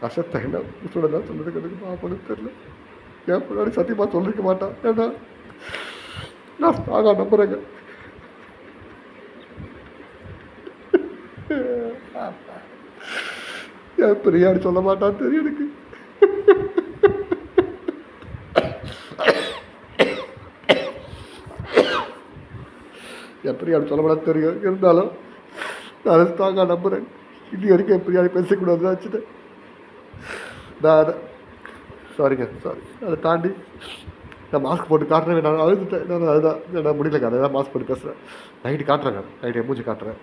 நான் செத்தா என்ன உசோட தான் சொன்னதுக்கு எனக்கு பாவப்போன்னு தெரில. என் பின்னாடி சத்தியமாக சொல்லிக்க மாட்டான். ஏன்னா நான் ஸ்ட்ராங்காக நம்புறேங்க. என் பெரியாடி சொல்ல மாட்டான்னு தெரியும் எனக்கு. என் பெரியாடி சொல்ல மாட்டான்னு தெரியும். இருந்தாலும் நான் ஸ்ட்ராங்காக நம்புகிறேன். இன்னி வரைக்கும் என் பெரியாடி பேசக்கூடாதுன்னு வச்சுட்டேன். நான் அதை சாரி அதை தாண்டி நான் மாஸ்க் போட்டு காட்டுறேன். நான் அழுதுட்டேன். அதுதான் நான் முடியலங்க. அதை தான் மாஸ்க் போட்டு பேசுகிறேன். நைட்டு காட்டுறேங்க. நைட்டு மூஞ்சி காட்டுறேன்.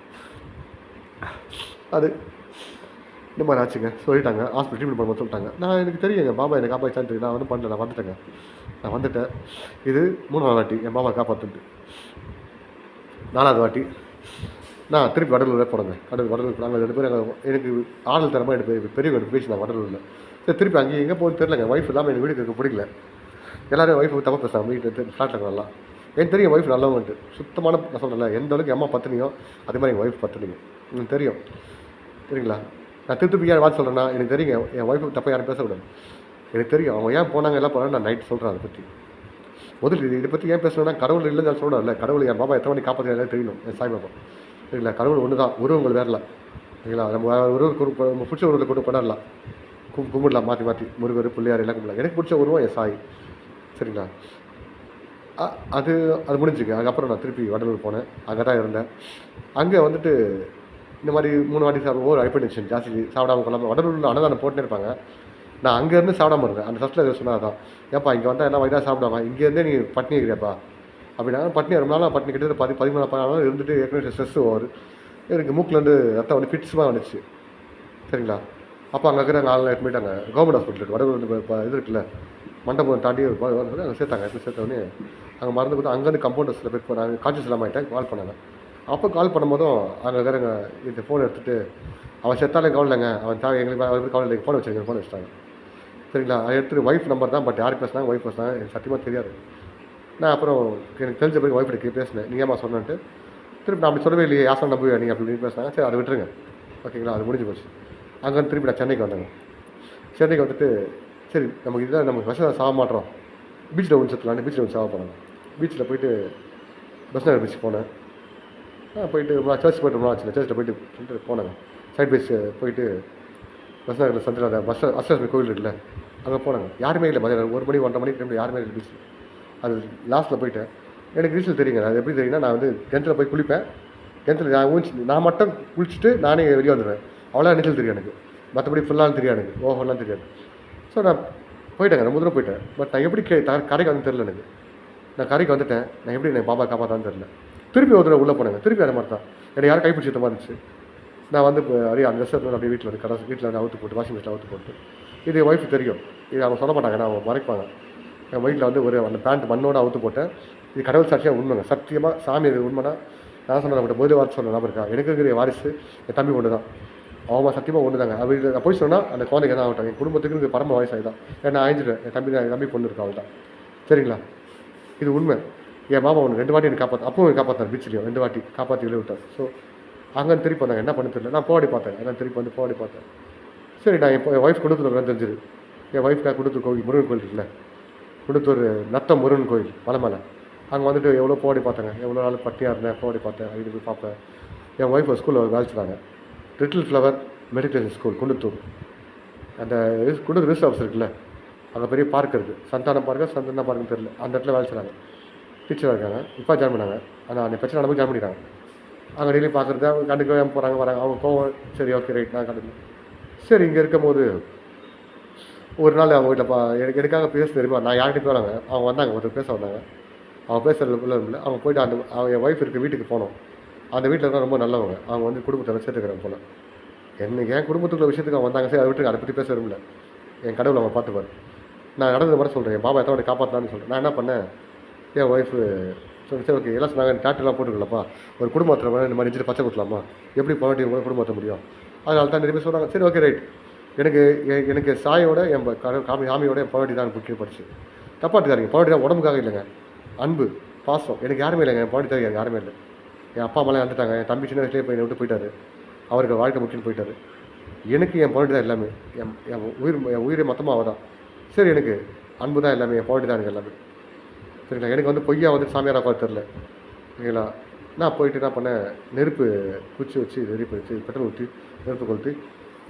அது இந்த மாதிரி ஆச்சுங்க. சொல்லிட்டாங்க ஹாஸ்பிட்டல் ட்ரீட்மெண்ட் பண்ணும்போது சொல்லிட்டாங்க. நான் எனக்கு தெரியுங்க பாபா என்னை காப்பாற்றான்னு தெரியும். நான் பண்ணல. நான் வந்துட்டேன். இது 3ஆவது வாட்டி என் பாபா காப்பாற்றுட்டு. 4ஆவது வாட்டி நான் திருப்பி வடலூரில் போனேங்க. வடலூர் நாங்கள் 2 பேர் எனக்கு ஆடல் தரமாக 2 பேர் பெரியவங்க பேசி நான் வடலூரில். சரி திருப்பி அங்கே எங்கே போகணும்னு தெரியலங்க. ஒய்ஃப் இல்லாமல் எனக்கு வீட்டுக்கு இருக்க பிடிக்கல. எல்லோரும் ஒய்ஃபு தப்பாக பேசுகிறாங்க. வீட்டில் ஃப்ளாட்டில் இருக்கலாம். எனக்கு தெரியும் ஒய்ஃப் நல்லவன்ட்டு. சுத்தமான நான் சொல்கிறேன்ல, எந்த அளவுக்கு எம்மா பத்தினியோ அதே மாதிரி எங்கள் ஒய்ஃப் பத்தினிங்க. எனக்கு தெரியும். சரிங்களா, நான் திருப்பி யார் வாட்ச் சொல்கிறேன்னா எனக்கு தெரியுங்க. என் ஒய்ஃபுக்கு தப்பாக யாரும் பேசக்கூடாது. எனக்கு தெரியும் அவங்க ஏன் போனாங்க எல்லாம் போனாங்க. நான் நைட் சொல்கிறேன் அதை பற்றி. முதல்ல இதை பற்றி ஏன் பேசணும்னா கடவுள் இல்லைன்னு நான் சொல்கிறேன். இல்லை, கடவுள் என் பாபா எத்தனை மணி காப்பாற்ற தெரியணும். என் சாய்பாபா. சரிங்களா, கடவுள் ஒன்று தான். உருவங்கள் வேறல. சரிங்களா, நம்ம உருவம் நம்ம பிடிச்ச உருவத்தை கொண்டு கொண்டாடலாம். கும்பிடலாம் மாற்றி முருகர் பிள்ளையார் எல்லாம் கும்பிடலாம். எனக்கு பிடிச்ச உருவம் என் சாய். சரிங்களா, அது முடிஞ்சுங்க. அதுக்கப்புறம் நான் திருப்பி வடலூர் போனேன். அங்கே தான் இருந்தேன். அங்கே வந்துட்டு இந்த மாதிரி 3 வாட்டி சாப்பிடுவோம். ஹைப்பர் டென்ஷன் ஜாஸ்தி சாப்பிடாம கொள்ளாமல் வடலூரில் அன்னதானம் போட்டுனே இருப்பாங்க. நான் அங்கேருந்து சாப்பிடாம இருந்தேன். அந்த ஃபஸ்ட்டில் எதாவது சொன்னால் தான் ஏன்ப்பா இங்கே வந்தால் எல்லாம் வயதாக சாப்பிடாமா, இங்கேருந்தே நீ பட்னி இருக்கிறப்பா அப்படின்னா. பட்னி ரொம்ப நாளாக பட்னி கிட்டத்தட்ட 13 நாள் இருந்துட்டு ஏற்கனவே ஸ்ட்ரெஸ் ஓவர். எனக்கு மூக்கிலேருந்து ரத்தம் வந்து ஃபிட்ஸுமாக வந்துச்சு. சரிங்களா, அப்போ அங்கே இருக்கிற 4 நாள் போயிட்டாங்க. கவர்மெண்ட் ஹாஸ்பிட்டல் இருக்குது வடலூர் இது இருக்குல்ல, மண்டபம் தாண்டி அங்கே சேர்த்தாங்க. சேர்த்தோடனே அங்கே மறந்து கொடுத்து அங்கேருந்து கம்பவுண்டர்ஸில் போய் போனாங்க. கான்ஷியஸ் இல்லாமல் ஆகிட்டேன். கால் பண்ணாங்க. அப்போ கால் பண்ணும்போதும் அங்கே இருக்கிறவங்க இந்த ஃபோன் எடுத்துகிட்டு அவன் செத்தாலே கவலைங்க, அவன் எங்களுக்கு அவருக்கு கவலை இல்லை, ஃபோன் வச்சுருங்க, ஃபோன் வச்சுட்டாங்க. சரிங்களா, அதை எடுத்துகிட்டு ஒய்ஃப் நம்பர் தான். பட் யார் பேசினாங்க ஒய்ஃப் பேசினாங்க எனக்கு சத்தியமாக தெரியாது. நான் அப்புறம் எனக்கு தெரிஞ்ச போய் ஒய்ஃப் எடுக்க பேசினேன். நீங்கள் ஏமா சொன்னேன்ட்டு. திருப்பி நான் அப்படி சொல்லவே இல்லையே, யாசம் நம்புவேன் நீங்கள் அப்படி இப்படின்னு பேசினாங்க. சரி அதை விட்டுருங்க. ஓகேங்களா, அது முடிஞ்சு போச்சு. அங்கேருந்து திருப்பி நான் சென்னைக்கு வந்தேங்க. சென்னைக்கு வந்துட்டு சரி நமக்கு இதுதான் நமக்கு விஷம் சாக மாட்டோம், பீச்சில் ஒன்று சுற்றலான்னு பீச்சில் ஒன்று சாக போனாங்க. பீச்சில் போயிட்டு பஸ் நகர் பீச் போனேன். போயிட்டு சர்ச் போய்ட்டு ரொம்ப ஆச்சு. சர்ச்சில் போயிட்டு போனாங்க. சைட் பைஸ் போயிட்டு பஸ் நகரில் சந்திர அஷ்டலட்சுமி கோவில் இருக்குல்ல, அங்கே போனாங்க. யாருமே இல்லை. மதியம் 1 மணி 1:30 மணிக்கு டைமில் யாருமே இல்லை பீச். அது லாஸ்ட்டில் போயிட்டேன். எனக்கு நீச்சல் தெரியுங்க. அது எப்படி தெரியுங்கன்னா, நான் வந்து கிணத்துல போய் குளிப்பேன். கிணத்துல நான் மட்டும் குளிச்சுட்டு நானே வெளியே வந்துடுவேன். அவ்வளோ நீச்சல் தெரியும் எனக்கு. மற்றபடி ஃபுல்லாக தெரியாது எனக்கு, ஓவர்லாம் தெரியாது. ஸோ நான் போயிட்டேங்க. நான் முதல்ல போயிட்டேன். பட் நான் எப்படி கரைக்கு வந்து தெரில எனக்கு. நான் கரைக்கு வந்துட்டேன். நான் எப்படி எனக்கு பாபா காப்பாற்றான்னு தெரில. திருப்பி ஒரு தடவை உள்ளே போனேங்க. திருப்பி அந்த மாதிரி தான் எனக்கு யாரும் கைப்பிடிச்ச மாதிரி இருந்துச்சு. நான் வந்து அப்படியே அந்த ட்ரெஸ் அப்படியே வீட்டில் வந்து வீட்டில் வந்து அவுத்து போட்டு வாஷிங் மிஷினில் அவுத்து போட்டு இது என் ஒய்ஃபு தெரியும். இது அவங்க சொல்ல மாட்டாங்க, நான் அவங்க மறைப்பாங்க. என் வீட்டில் வந்து ஒரு அந்த பேண்ட் மண்ணோடு அவுத்து போட்டேன். இது கடவுள் சாட்சியாக உண்மைங்க. சத்தியமாக சாமி இது உண்மைனா நான் சொன்னேன். நம்மகிட்ட முதல் வார்த்தை சொன்ன நம்பர் இருக்கா, எனக்கு இருக்கிற வாரிசு என் தம்பி ஒன்று தான். அவன் சத்தியமாக ஒன்று தாங்க. அப்படி நான் போய் சொன்னால் அந்த குழந்தைங்க தான் ஆகட்டும். என் குடும்பத்துக்கு இது பரம வயசாகி தான். ஏன்னா நான் அழிஞ்சிட்டேன். என் தம்பி பொண்ணு இருக்கா அவள் தான். சரிங்களா, இது உண்மை. என் மாமா ஒன்று 2 வாட்டி எனக்கு அப்பவும் எனக்கு காப்பாற்றார். பீச்சிலையும் 2 வாட்டி காப்பாற்றி வெளியே விட்டார். ஸோ அங்கே திருப்பி வந்தாங்க. என்ன பண்ண தெரியல. நான் போடி பார்த்தேன். அதான் திருப்பி வந்து போடி பார்த்தேன். சரி, நான் என் ஒய்ஃப் கொடுத்துருக்கேன் தெரிஞ்சுது. என் ஒய்ஃப்காக கொடுத்தூர் கோவில் முருகன் கோயில் இருக்குல்ல, கொடுத்தூர் நத்தம் முருகன் கோயில் மலை அங்கே வந்துட்டு எவ்வளோ போடி பார்த்தேங்க. எவ்வளோ நாள் பட்டியாக இருந்தேன். போடி பார்த்தேன். அது போய் பார்ப்பேன். என் ஒய்ஃப் ஸ்கூலில் வேலைச்சுறாங்க. Little flower meditation school Kundrathur. அந்த குண்டத்தூர் ரிஜிஸ்டர் ஆஃபீஸ் இருக்குல்ல, அங்கே பெரிய பார்க் இருக்குது. சந்தான பார்க்குன்னு தெரியல. அந்த இடத்துல வேலை செய்கிறாங்க. டீச்சராக இருக்காங்க. இப்போ ஜாயின் பண்ணாங்க. ஆனால் அந்த பிரச்சனை நடந்து ஜாயின் பண்ணிட்டாங்க. அங்கே டெய்லி பார்க்குறது அவங்க கண்டுக்கவே போகிறாங்க வராங்க, அவங்க கோவம். சரி ஓகே ரைட் நான் கண்டுக்கல. சரி இங்கே இருக்கும்போது ஒரு நாள் அவங்க வீட்டில் எனக்காக பேச தெரியுமா, நான் யார்கிட்ட போகிறாங்க அவங்க வந்தாங்க, ஒருத்தர் பேச வந்தாங்க. அவங்க பேசுகிறதுக்குள்ள இல்லை, அவங்க போயிட்டு அவங்க என் ஒய்ஃப் இருக்க வீட்டுக்கு போனோம். அந்த வீட்டில் இருந்தால் ரொம்ப நல்லவங்க, அவங்க வந்து குடும்பத்தை சேர்த்துக்கிறாங்க போல. என் குடும்பத்துக்குள்ள விஷயத்துக்கு அவங்க வந்தாங்க. சரி அதை விட்டு அதை பற்றி பேச விரும்பல. என் கடவுள் அவங்க பார்த்துப்பார். நான் நடந்தது மட்டும் சொல்கிறேன். என் பாபா எத்தனை வாட்டி காப்பாற்றினான்னு சொல்கிறேன். நான் என்ன பண்ணேன், என் ஒய்ஃபு சரி ஓகே எல்லாம் சொன்னாங்க, டாட்டெல்லாம் போட்டுக்கலப்பா, ஒரு குடும்பத்தில் இந்த மாதிரி நினச்சிட்டு பச்சை குத்தலாமா, எப்படி போராட்டி கூட குடும்பத்தை முடியும், அதனால தான் நிறைய பேர் சொல்கிறாங்க. சரி ஓகே ரைட். எனக்கு எனக்கு சாயோட என் காமியோட என் பாவட்டி தான் முக்கியம் படிச்சு. தப்பா எடுத்துக்காதீங்க, பாவட்டி தான் உடம்புக்காக இல்லைங்க, அன்பு பாசம். எனக்கு யாருமே இல்லைங்க, என் பாவட்டி தான் எனக்கு யாருமே இல்லை. என் அப்பா அம்மாலாம் இறந்துட்டாங்க, என் தம்பி சின்ன வயசுலேயே போய் என்னை விட்டு போயிட்டாரு, அவருக்கு வாழ்க்கை முக்கியம் போயிட்டாரு. எனக்கு என் பாவட்டி தான் எல்லாமே, என் உயிரை மொத்தமாக அவள் தான். சரி எனக்கு அன்பு தான் எல்லாமே, என் பாவட்டி தான் எனக்கு எல்லாமே. சரிங்களா, எனக்கு வந்து பொய்யா வந்து சாமியாராக பார்த்து தெரில. சரிங்களா, நான் போயிட்டு என்ன பண்ணேன், நெருப்பு குச்சி வச்சு நெருப்பு வச்சு பெட்ரோல் ஊற்றி நெருப்பு கொளுத்தி,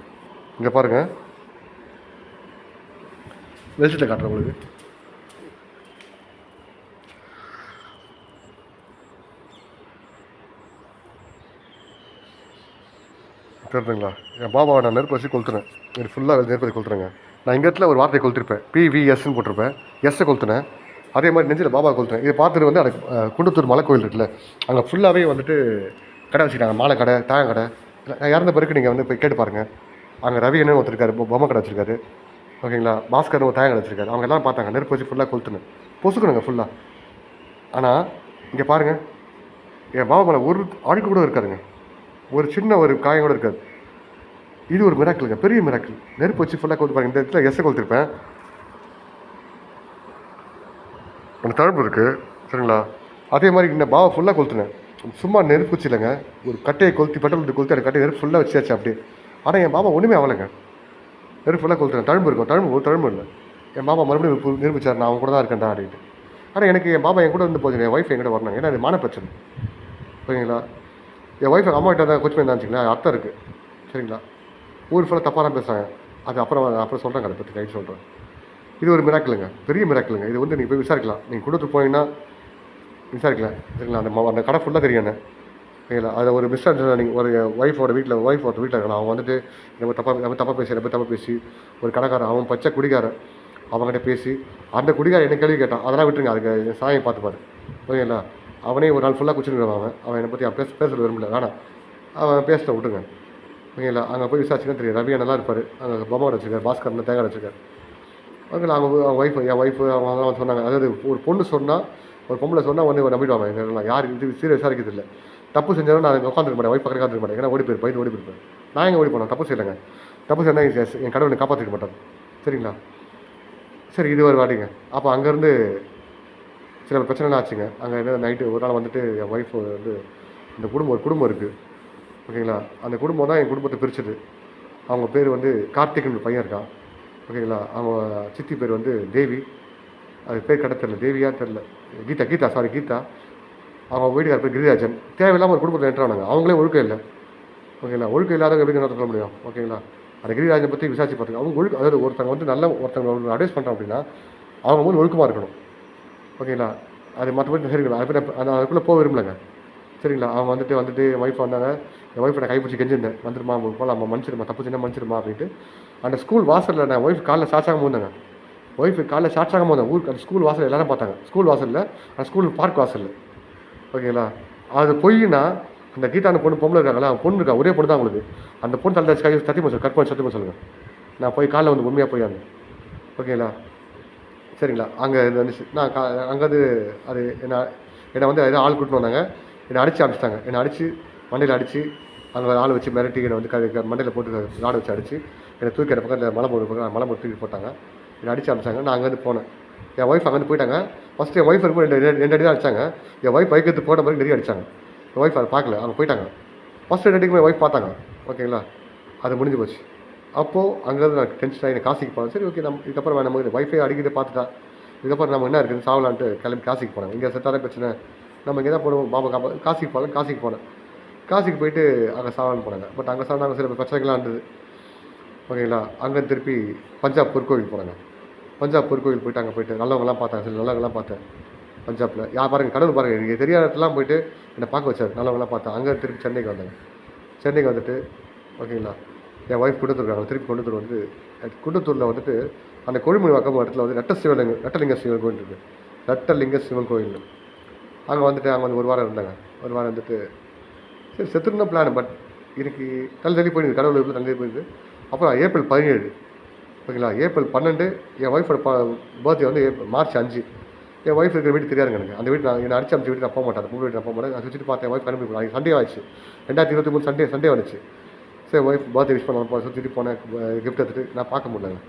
இங்கே பாருங்கள் வெளிச்சத்தை காட்டுறேன் உங்களுக்கு. தெரியுதுங்களா, என் பாபாவை நான் நெருப்பு வச்சு கொளுத்துனேன். இது ஃபுல்லாக நெருப்பை கொளுத்துறேங்க. நான் இங்கே இடத்துல ஒரு வார்த்தையை கொளுத்திருப்பேன், PVSன்னு போட்டிருப்பேன், எஸ்ஸை கொளுத்துனேன். அதே மாதிரி நெஞ்சில் பாபா கொளுத்துனேன். இதை பார்த்துட்டு வந்து எனக்கு குண்டத்தூர் மலை கோயில் இருக்குல்ல, அங்கே ஃபுல்லாகவே வந்துட்டு கடை வச்சுருக்காங்க, மாலை கடை, தாயம் கடை. நான் இறந்த பிறகு நீங்கள் வந்து போய் கேட்டு பாருங்கள். அங்கே ரவின்னு ஒருத்தருக்காரு, பொம்மை கடை வச்சுருக்காரு. ஓகேங்களா, பாஸ்கர்னு ஒரு தாயம் கடை வச்சுருக்காரு. அவங்க எல்லாம் பார்த்தாங்க, நெருப்பு வச்சு ஃபுல்லாக கொளுத்துனேன், பொசுக்கணுங்க ஃபுல்லாக. ஆனால் இங்கே பாருங்கள், என் பாபா மேலே ஒரு அழுக்கு கூட இருக்காதுங்க, ஒரு சின்ன ஒரு காயம் கூட இருக்காது. இது ஒரு மிராக்கிளுங்க, பெரிய மிராக்கிள். நெருப்பு வச்சு ஃபுல்லாக கொளுத்து பாருங்க. இந்த இடத்துல எஸ்ஸை கொளுத்திருப்பேன், அந்த தழும்பு இருக்குது. சரிங்களா, அதே மாதிரி இந்த பாவை ஃபுல்லாக கொளுத்துனேன். சும்மா நெருப்பு வச்சு இல்லைங்க, ஒரு கட்டையை கொளுத்தி பெட்ரோல் கொளுத்தி அந்த கட்டையை நெருப்பு ஃபுல்லாக வச்சாச்சு அப்படியே. ஆனால் என் பாபா ஒன்றுமே ஆகலைங்க, நெருப்பு ஃபுல்லாக கொளுத்துனேன். தழும்பு இருக்கும், ஒரு தழும்பு இல்லை. என் பாபா மறுபடியும் நிரூபிச்சார், நான் அவங்க கூட தான் இருக்கேன்டா அப்படின்ட்டு. ஆனால் எனக்கு என் பாபா என் கூட இருந்து போச்சு, என் ஒய்ஃப் என் கூட வரணும், ஏன்னா அது மான பிரச்சனை. ஓகேங்களா, என் ஒய்ஃப் அம்மா கிட்ட தான் கொச்சு இருந்தாச்சுங்களா, அர்த்தம் இருக்குது. சரிங்களா, ஊர் ஃபுல்லாக தப்பாக தான் பேசுகிறாங்க. அது அப்புறம் சொல்கிறாங்க, அதை பற்றி ரைட் சொல்கிறேன். இது ஒரு மிராக்கிளுங்க, பெரிய மிராக்கிளுங்க. இது வந்து நீங்கள் போய் விசாரிக்கலாம், நீங்கள் கொடுத்து போனீங்கன்னா விசாரிக்கலாம். சரிங்களா, அந்த கடை ஃபுல்லாக தெரியும் என்ன. சரிங்களா, அதை ஒரு மிஸ் அண்டர்ஸ்டாண்டிங், ஒரு ஒய்ஃபோட வீட்டில் இருக்கலாம். அவங்க வந்துட்டு நம்ம தப்பாக பேசி ஒரு கடைக்காரன், அவன் பச்சை குடிகாரன், அவங்ககிட்ட பேசி அந்த குடிகாரன் என்ன கேள்வி கேட்டான், அதெல்லாம் விட்டுருங்க, அதுக்கு சாயம் பார்த்துப்பாரு. ஓகேங்களா, அவனே ஒரு நாள் ஃபுல்லாக குடிச்சுருக்கான். அவன் என்னை பற்றி பேச விரும்பல, வேணாம் அவன் பேசிட்ட விட்டுருங்க. ஓகேங்களா, அங்கே போய் விசாரிச்சுன்னா தெரியும். ரவி நல்லா இருப்பார், அங்கே பொம்மை வச்சுருக்காரு, பாஸ்கர்னு தேங்காய் வச்சுருக்காரு. ஓகே, அவங்க என் ஒய்ஃபு அவங்கலாம் சொன்னாங்க. அதாவது ஒரு பொண்ணு சொன்னால், ஒரு பொம்பளை சொன்னால் ஒன்று நம்பிடுவாங்க. எங்கெல்லாம் யார் இது சீரியஸ் விசாரிக்கிறது இல்லை. தப்பு செஞ்சாலும் நான் உட்காந்துருக்க மாட்டேன், ஒய்ஃப் பக்கம் உட்காந்துருக்க மாட்டேன், ஏன்னா ஓடி போயிருப்பேன். நான் எங்கே ஓடி போனேன், தப்பு செய்யலைங்க. தப்பு செய்யலாம் என் கடவுளை காப்பாற்றிக்க மாட்டாங்க. சரிங்களா, சரி இது ஒரு வாட்டிங்க. அப்போ அங்கேருந்து சில பிரச்சனைலாம் ஆச்சுங்க. அங்கே என்ன நைட்டு ஒரு நாள் வந்துட்டு என் ஒய்ஃப் வந்து ஒரு குடும்பம் இருக்குது. ஓகேங்களா, அந்த குடும்பம் தான் என் குடும்பத்தை பிரிச்சுது. அவங்க பேர் வந்து கார்த்திக்னு பையன் இருக்கான். ஓகேங்களா, அவங்க சித்தி பேர் வந்து தேவி, அது பேர் கடை தெரில, தேவியா தெரில, கீதா. அவங்க வீட்டுக்கார பேர் கிரிராஜன். தேவையில்லாமல் ஒரு குடும்பத்தில் என்ட்ரானாங்க. அவங்களே ஒழுக்கம் இல்லை. ஓகேங்களா, ஒழுக்கம் இல்லாதவங்க எப்படி என்ன சொல்ல முடியும். ஓகேங்களா, அந்த கிரிராஜன் பற்றி விசாரிச்சு பார்த்துங்க. அவங்க ஒழுக்கம், அதாவது ஒருத்தவங்க வந்து ஒருத்தவங்க அட்வைஸ் பண்ணுறோம் அப்படின்னா அவங்க வந்து ஒழுக்கமாக இருக்கணும். ஓகேங்களா, அது மற்றபடி சரிங்களா, அதுக்குள்ளே போக விரும்பலைங்க. சரிங்களா, அவங்க வந்துட்டு என் ஒய்ஃப் வந்தாங்க. என் ஒய்ஃபை நான் கைப்பிடிச்சி கெஞ்சிருந்தேன், வந்துருமா போகலாம், மன்னிச்சிருமா, தப்பு செஞ்சால் மன்னிச்சிருமா அப்படின்ட்டு. அந்த ஸ்கூல் வாசலில் நான் ஒய்ஃப் காலைல சாட்சாகமாக வந்தேங்க. ஊருக்கு அந்த ஸ்கூல் வாசல் எல்லாரும் பார்த்தாங்க. ஸ்கூல் வாசலில், அந்த ஸ்கூல் பார்க் வாசலில். ஓகேங்களா, அது பொய்னா அந்த கீதான பொம்பளை இருக்காங்களா, பொண்ணு இருக்கா, ஒரே பொண்ணு தான் அவங்களுக்கு. அந்த பொண்ணு தலை சத்தியமாக சத்தியமாக சொல்லுங்கள். நான் போய் காலைல வந்து உண்மையாக போய் அந்த. ஓகேங்களா, சரிங்களா, அங்கே வந்துச்சு. நான் அங்கேருந்து அது என்னை வந்து ஏதோ ஆள் கூட்டின்னு வந்தாங்க. என்னை அடிச்சிட்டாங்க. என்னை அடித்து மண்டையில் அடித்து, அங்கே ஆள் வச்சு மிரட்டி என்னை வந்து மண்டையில் போட்டு ராடு வச்சு அடித்து என்னை தூக்கி அந்த பக்கத்தில் மலை போட்டு தூக்கி போட்டாங்க. என்னை அடித்து அனுப்பிச்சாங்க. நான் அங்கேருந்து போனேன். என் ஒய்ஃப் அங்கேருந்து போயிட்டாங்க. ஃபஸ்ட்டு என் ஒய்ஃப் இருக்கும் 2 அடி தான் அடித்தாங்க. என் ஒய்ஃப் பைக்கு போட்ட மாதிரி நிறைய அடித்தாங்க. என் ஒய்ஃப் அதை பார்க்கல, அவங்க போயிட்டாங்க. ஃபஸ்ட்டு 2 அடிக்கு என் ஒய்ஃப் பார்த்தாங்க. ஓகேங்களா, அது முடிஞ்சு போச்சு. அப்போது அங்கேருந்து நான் டென்ஷன் ஆகி காசிக்கு போனேன். சரி ஓகே, இதுக்கப்புறம் நம்ம ஒய்ஃபை அடிக்கிறத பார்த்துட்டா, இதுக்கப்புறம் நம்ம என்ன இருக்குது சாவலான்ட்டு கிளம்பி காசிக்கு போனேன். இங்கே செட்டான பிரச்சனை, நம்ம இங்கே தான் போடுவோம், பாபா காசிக்கு போனேன். காசிக்கு போயிட்டு அங்கே சாவலான்னு போனாங்க. பட் அங்கே சாப்பிட்டாங்க, சில பிரச்சனைகள்லாம் இருந்தது. ஓகேங்களா, அங்கே திருப்பி பஞ்சாப் பொற்கோவில் போனாங்க. பஞ்சாப் பொற்கோவில் போயிட்டு அங்கே போயிட்டு நல்லவங்களாம் பார்த்தாங்க, சில நல்லவங்களாம் பார்த்தேன். பஞ்சாபில் பாருங்கள் கடவுள் பாருங்கள், எனக்கு தெரியாத இடத்துலாம் போயிட்டு என்னை பார்க்க வச்சார், நல்லவங்களாம் பார்த்தேன். அங்கே திருப்பி சென்னைக்கு வந்தாங்க. சென்னைக்கு வந்துட்டு ஓகேங்களா, என் ஒய்ஃப் குண்டத்தூர் திருப்பி குண்டத்தூர் வந்து குண்டத்தூரில் வந்துட்டு அந்த கொழுமணிவாக்கம் இடத்துல வந்து ரெட்டலிங்க சிவன் கோயில் இருக்குது. ரெட்டலிங்க சிவன் கோயில். அங்கே வந்துட்டு அங்கே வந்து ஒரு வாரம் இருந்தாங்க. ஒரு வாரம் வந்துட்டு சரி செத்துருந்தா பிளான். பட் எனக்கு தள்ளி போயிடுது, கடவுள் எப்படி தள்ளி போயிடுது. அப்புறம் ஏப்ரல் 17 ஓகேங்களா, ஏப்ரல் 12 என் ஒய்ஃபோட பர்த்டே வந்து மார்ச் 5. என் ஒய்ஃப் இருக்கிற வீட்டு தெரியாதுங்க எனக்கு. அந்த வீட்டு நான் என்னை அடிச்சு அமைச்ச வீட்டு நான் போக மாட்டேன், பொண்ணு வீட்டு நான் போக மாட்டேன். நான் சுற்றிட்டு பார்த்தேன், ஒய்ஃப் கண்டுபிடிப்பேன். சண்டே ஆயிடுச்சு, 2023 சண்டே வந்துச்சு. சரி ஒய்ஃப் பர்த்டே விஷ் பண்ண சுற்றிட்டு போனேன், கிஃப்ட் எடுத்துட்டு நான் பார்க்க முடியல.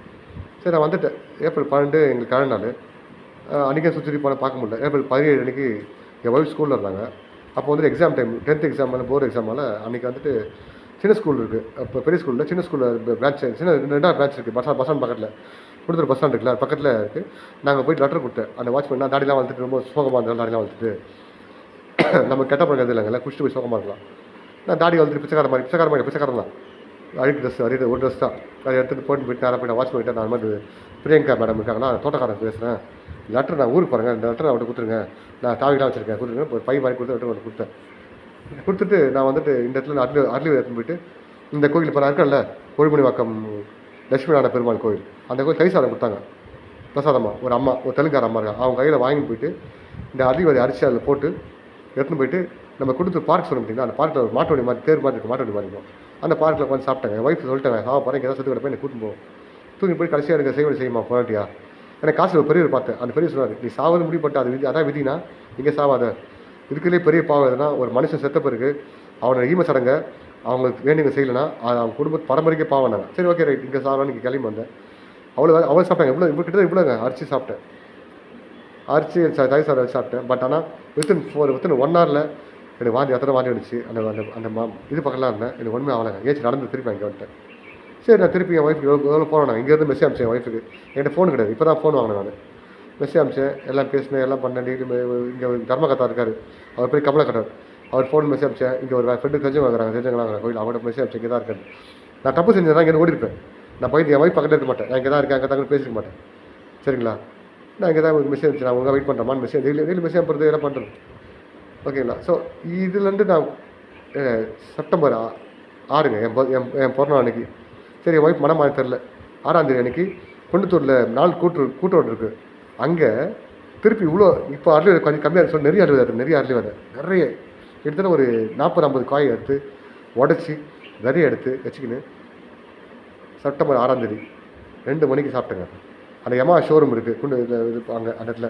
சரி நான் வந்துட்டேன். ஏப்ரல் 12 எங்களுக்கு கல்யாண நாள். அன்றைக்கே சுற்றிட்டு போனேன், பார்க்க முடியல. ஏப்ரல் 17 அன்றைக்கி என் ஒய்ஃப் ஸ்கூலில் இருந்தாங்க. அப்போ வந்துட்டு exam time, 10th exam board எக்ஸாமால் அன்றைக்கி வந்துட்டு சின்ன ஸ்கூல் இருக்குது. இப்போ பெரிய ஸ்கூலில் சின்ன ஸ்கூலில் பிரான்ச் சின்ன 2 பிரான்ச் இருக்குது. பஸ் ஸ்டாண்ட் பக்கத்தில் கொடுத்துரு பஸ் ஸ்டாண்ட் இருக்குல்ல, பக்கத்தில் இருக்குது. நாங்கள் போய்ட்டு லெட்டர் கொடுத்தேன். அந்த வாட்ச்மேன் நான் தாடிலாம் வளர்த்துட்டு ரொம்ப சோகமாக இருந்தாலும் தாடிலாம் வளர்த்துட்டு நம்ம கெட்ட பழக்கம் இல்லைங்களா, குடிச்சிட்டு போய் சோகமாக இருக்கலாம். நான் தாடி வளர்த்துட்டு பிச்சைக்காரன் தான். அழுக்கு ட்ரெஸ் ஒரு ட்ரெஸ் தான். அதை எடுத்துகிட்டு போயிட்டு நேராக போய் நான் வாட்ச்மேன் கிட்டே நான் மாதிரி பிரியங்கா மேடம் இருக்காங்களா, தோட்டக்காரன் பேசுகிறேன், லெட்டர் நான் ஊருக்கு போகிறேங்க, இந்த லெட்டர் அவர்கிட்ட கொடுத்துருங்க, நான் தாவிலாம் வச்சுருக்கேன் கொடுத்துருங்க. ஒரு பை மாதிரி கொடுத்து லெட்டர் கொடுத்தேன். கொடுத்துட்டு நான் வந்துட்டு இந்த இடத்துல அருளி எடுத்துன்னு போயிட்டு இந்த கோயில் இப்போ நான் இருக்கேன்ல, கொழுமணிவாக்கம் லட்சுமிநாராயண பெருமாள் கோயில், அந்த கோயில் கை சாதம் கொடுத்தாங்க பிரசாதமாக. ஒரு அம்மா, ஒரு தெலுங்கார அம்மா இருக்காங்க, அவங்க கையில் வாங்கிட்டு போயிட்டு இந்த அதிபதி அரிசி அதில் போட்டு எடுத்துன்னு போயிட்டு நம்ம கொடுத்து பார்க் சொல்ல முடியுங்களா, அந்த பார்க்கில் ஒரு மாட்டு வண்டி மாதிரி தேர் மாதிரி இருக்கும், மாட்டு வண்டி மாதிரி இருக்கும். அந்த பார்க்கில் உட்காந்து சாப்பிட்டாங்க. ஒய்ஃப் சொல்லிட்டாங்க, போகிறேன் ஏதாவது செத்து கிடப்பேன், என்னை கூட்டின்னு போவோம். தூங்கி போய் கடைசியாக எனக்கு செய்யுமா போராட்டியா. எனக்கு காசு ஒரு பெரியவர் பார்த்தேன். அந்த பெரிய சொன்னார், நீ சாவது முடிப்பட்ட அது விதி, அதான் விதினா இங்கே சாவாத. இதுக்குள்ளே பெரிய பாவம் எதுனா, ஒரு மனுஷன் செத்த பிறகு அவனோட ஈம சடங்கை அவங்களுக்கு வேண்டியவங்க செய்யலைன்னா அது அவங்க குடும்பத்து பரம்பரைக்கே பாவம்னாங்க. சரி ஓகே ரைட், இங்கே சாப்பிடலாம் நீங்கள் கிளம்பி வந்தேன். அவ்வளோ சாப்பிட்டாங்க. கிட்டத்தட்ட இவ்வளோங்க அரிசி சாப்பிட்டேன், அரிசி தயிர் சாதம் சாப்பிட்டேன். பட் ஆனால் வித்தின் 1 ஹவரில் எனக்கு வாந்தி வந்துச்சு. அந்த இது பக்கம்லாம் இருந்தேன், எனக்கு ஒன்றுமே ஆகலைங்க. ஏச்சு நடந்து திருப்பி அங்கே வந்துட்டேன். சரி நான் திருப்பி என் ஒய்ஃபுக்கு எவ்வளோ போனேன். நான் இங்கேருந்து மெசேஜ் அமிச்சேன் என் ஒய்ஃபுக்கு. என்கிட்ட ஃபோன் கிடையாது, இப்போ தான் ஃபோன் வாங்கினேன். நான் மெசேஜ் அமிச்சேன், எல்லாம் பேசினேன், எல்லாம் பண்ணேன். டெய்லி இங்கே தர்மகத்தா இருக்கார், அவர் போய் கமலக்கட்டார், அவர் ஃபோன் மெசேஜ் அமிச்சேன். இங்கே ஒரு ஃப்ரெண்டு தெரிஞ்சவங்க கோயில், அவங்கள்ட்ட மெசேஜ் அமிச்சேன், இங்கே தான் இருக்காரு. நான் தப்பு செஞ்சேன், இங்கே ஓடிருப்பேன். நான் போய் என் ஒய்ஃப் பக்கத்தில் இருக்க மாட்டேன், நான் இங்கே தான் இருக்கேன், அங்கே தான் பேசிக்க மாட்டேன். சரிங்களா, நான் இங்கே தான் உங்களுக்கு மெசேஜ் அமிச்சேன், நான் உங்கள் வெயிட் பண்ணுறேன் மெசேஜ் டெய்லி மெசேஜ் பண்ணுறது எல்லாம் பண்ணுறேன். ஓகேங்களா. ஸோ இதுலேருந்து நான் செப்டம்பர் 6ங்க என் பிறந்த அன்னைக்கு. சரி என் ஒய்ஃப் மனமாக தெரில. 6ஆம் தேதி அன்றைக்கி குண்டத்தூரில் 4 கூட்டுரோடு இருக்குது. அங்கே திருப்பி இவ்வளோ இப்போ அருளி கொஞ்சம் கம்மியாக சொல்லி நிறைய அருளி வருது. நிறைய கிட்டத்தட்ட ஒரு 40-50 காய் எடுத்து உடச்சி நிறைய எடுத்து வச்சுக்கின்னு செப்டம்பர் 6ஆம் தேதி 2 மணிக்கு சாப்பிட்டேங்க. அந்த யமா ஷோரூம் இருக்குது இது அங்கே அந்த இடத்துல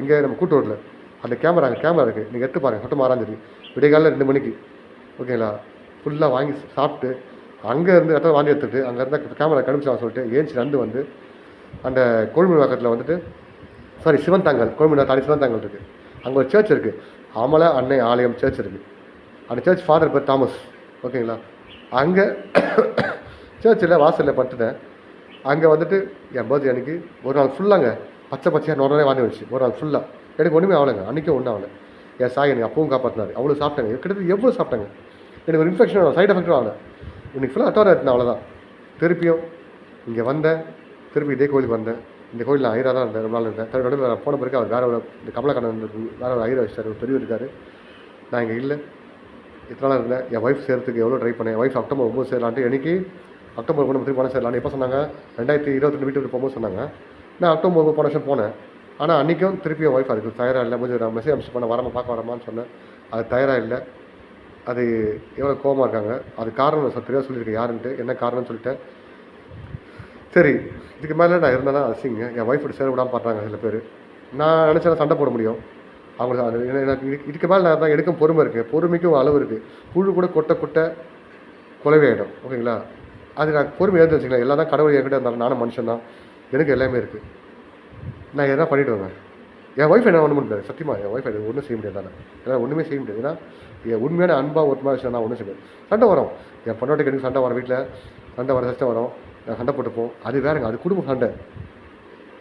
எங்கே நம்ம கூட்டூரில் அந்த கேமரா இருக்குது, நீங்கள் எடுத்து பாருங்கள். செப்டம்பர் 6ஆம் தேதி விடைகாலில் 2 மணிக்கு ஓகேங்களா. ஃபுல்லாக வாங்கி சாப்பிட்டு அங்கே இருந்து இடத்துல வாங்கி எடுத்துட்டு அங்கே இருந்தால் கேமரா கண்டுபிடிச்சாங்க சொல்லிட்டு ஏஞ்சி நண்டு வந்து அந்த கொழுமணிவாக்கத்தில் வந்துட்டு சிவன் தாங்கல், கொழுமணி தாண்டி சிவன் தாங்கல் இருக்குது. அங்கே ஒரு சர்ச் இருக்குது, அமல அன்னை ஆலயம் சர்ச் இருக்குது. அந்த சர்ச் ஃபாதர் பேர் தாமஸ் ஓகேங்களா. அங்கே சர்ச்சில் வாசலில் பட்டுட்டேன். அங்கே வந்துட்டு என் பர்த்டே அன்றைக்கி ஒரு நாள் ஃபுல்லாங்க பச்சையாக நொறனே வாங்கி வச்சு ஒரு நாள் ஃபுல்லாக எனக்கு ஒன்றுமே ஆகலைங்க. அன்றைக்கும் ஒன்றும் ஆகலை. என் சாய் எனக்கு அப்பவும் காப்பாற்றினார். அவ்வளோ சாப்பிட்டாங்க, கிட்டத்தட்ட எவ்வளோ சாப்பிட்டாங்க. எனக்கு ஒரு இன்ஃபெக்ஷன் ஆகலை, சைட் எஃபெக்டும் ஆகலை. இன்னைக்கு ஃபுல்லாக அட்டோர் எடுத்தேன், அவ்வளோதான். திருப்பியும் இங்கே வந்தேன், திருப்பி இதே கோயிலுக்கு வந்தேன். இந்த கோயில் நான் ஐயராக தான் இருந்தேன், ரொம்ப நாள் இருந்தேன். நடுவில் நான் போன பிறகு அவர் வேறு ஒரு இந்த கமலக்கண்ணன் வேறு ஒரு ஐயரை வச்சார், ஒரு பெரியவர் இருக்கார். நான் இங்கே இல்லை, இத்தனை நாள் இருந்தேன். என் ஒய்ஃப் சேர்த்துக்கு எவ்வளோ ட்ரை பண்ணேன். என் ஒய்ஃப் அக்டோபர் 9 சேரலான்ட்டு எனக்கு அக்டோபர் 9 திருப்பி பணம் சேரலான்னு எப்போ சொன்னாங்க, 2022 வீட்டுக்கு போகும்போது சொன்னாங்க. நான் அக்டோபர் 9 போன வருஷம் போனேன். ஆனால் அன்றைக்கும் திருப்பி என் ஒய்ஃப் அதுக்கு தயாராக இல்லை. கொஞ்சம் நான் மெசேஜ் அமிச்சு பண்ண வரமா பார்க்க வரமான்னு சொன்னேன், அது தயாராக இல்லை. அது எவ்வளோ கோவமாக இருக்காங்க. அது காரணம் தெரியாது சொல்லியிருக்கேன், யாருன்ட்டு என்ன காரணம்னு சொல்லிட்டேன். சரி இதுக்கு மேலே நான் இருந்தேன்னா அசிங்க என் ஒய்ஃபோட சேர விடாமல் பண்ணுறாங்க சில பேர். நான் நினச்சா சண்டை போட முடியும் அவங்களுக்கு. எனக்கு இதுக்கு மேலே நான் தான் எடுக்கும் பொறுமை இருக்குது, பொறுமைக்கும் அளவு இருக்குது. புழு கூட கொட்டை குலைவாயிடும் ஓகேங்களா. அது நான் பொறுமை எழுந்து வச்சுக்கலாம். எல்லாம் தான் கடவுள் என்கிட்ட இருந்தாலும் நானும் மனுஷன் தான், எனக்கு எல்லாமே இருக்குது. நான் எதனா பண்ணிவிட்டு வருவேன். என் ஒய்ஃப் என்ன ஒன்றும் முடியாது, சத்தியமாக என் ஒய்ஃப் ஒன்றும் செய்ய முடியாது. ஏன்னா ஒன்றுமே செய்ய முடியாது. ஏன்னா என் உண்மையான அன்பாக ஒரு மாதிரி நான் ஒன்றும் செய்ய முடியாது. சண்டை வரும், என் பொண்ணோட்டுக்கு எனக்கு சண்டை வரும், வீட்டில் சண்டை வரும், நான் சண்டை போட்டுப்போம். அது வேறுங்க, அது குடும்ப சண்டை.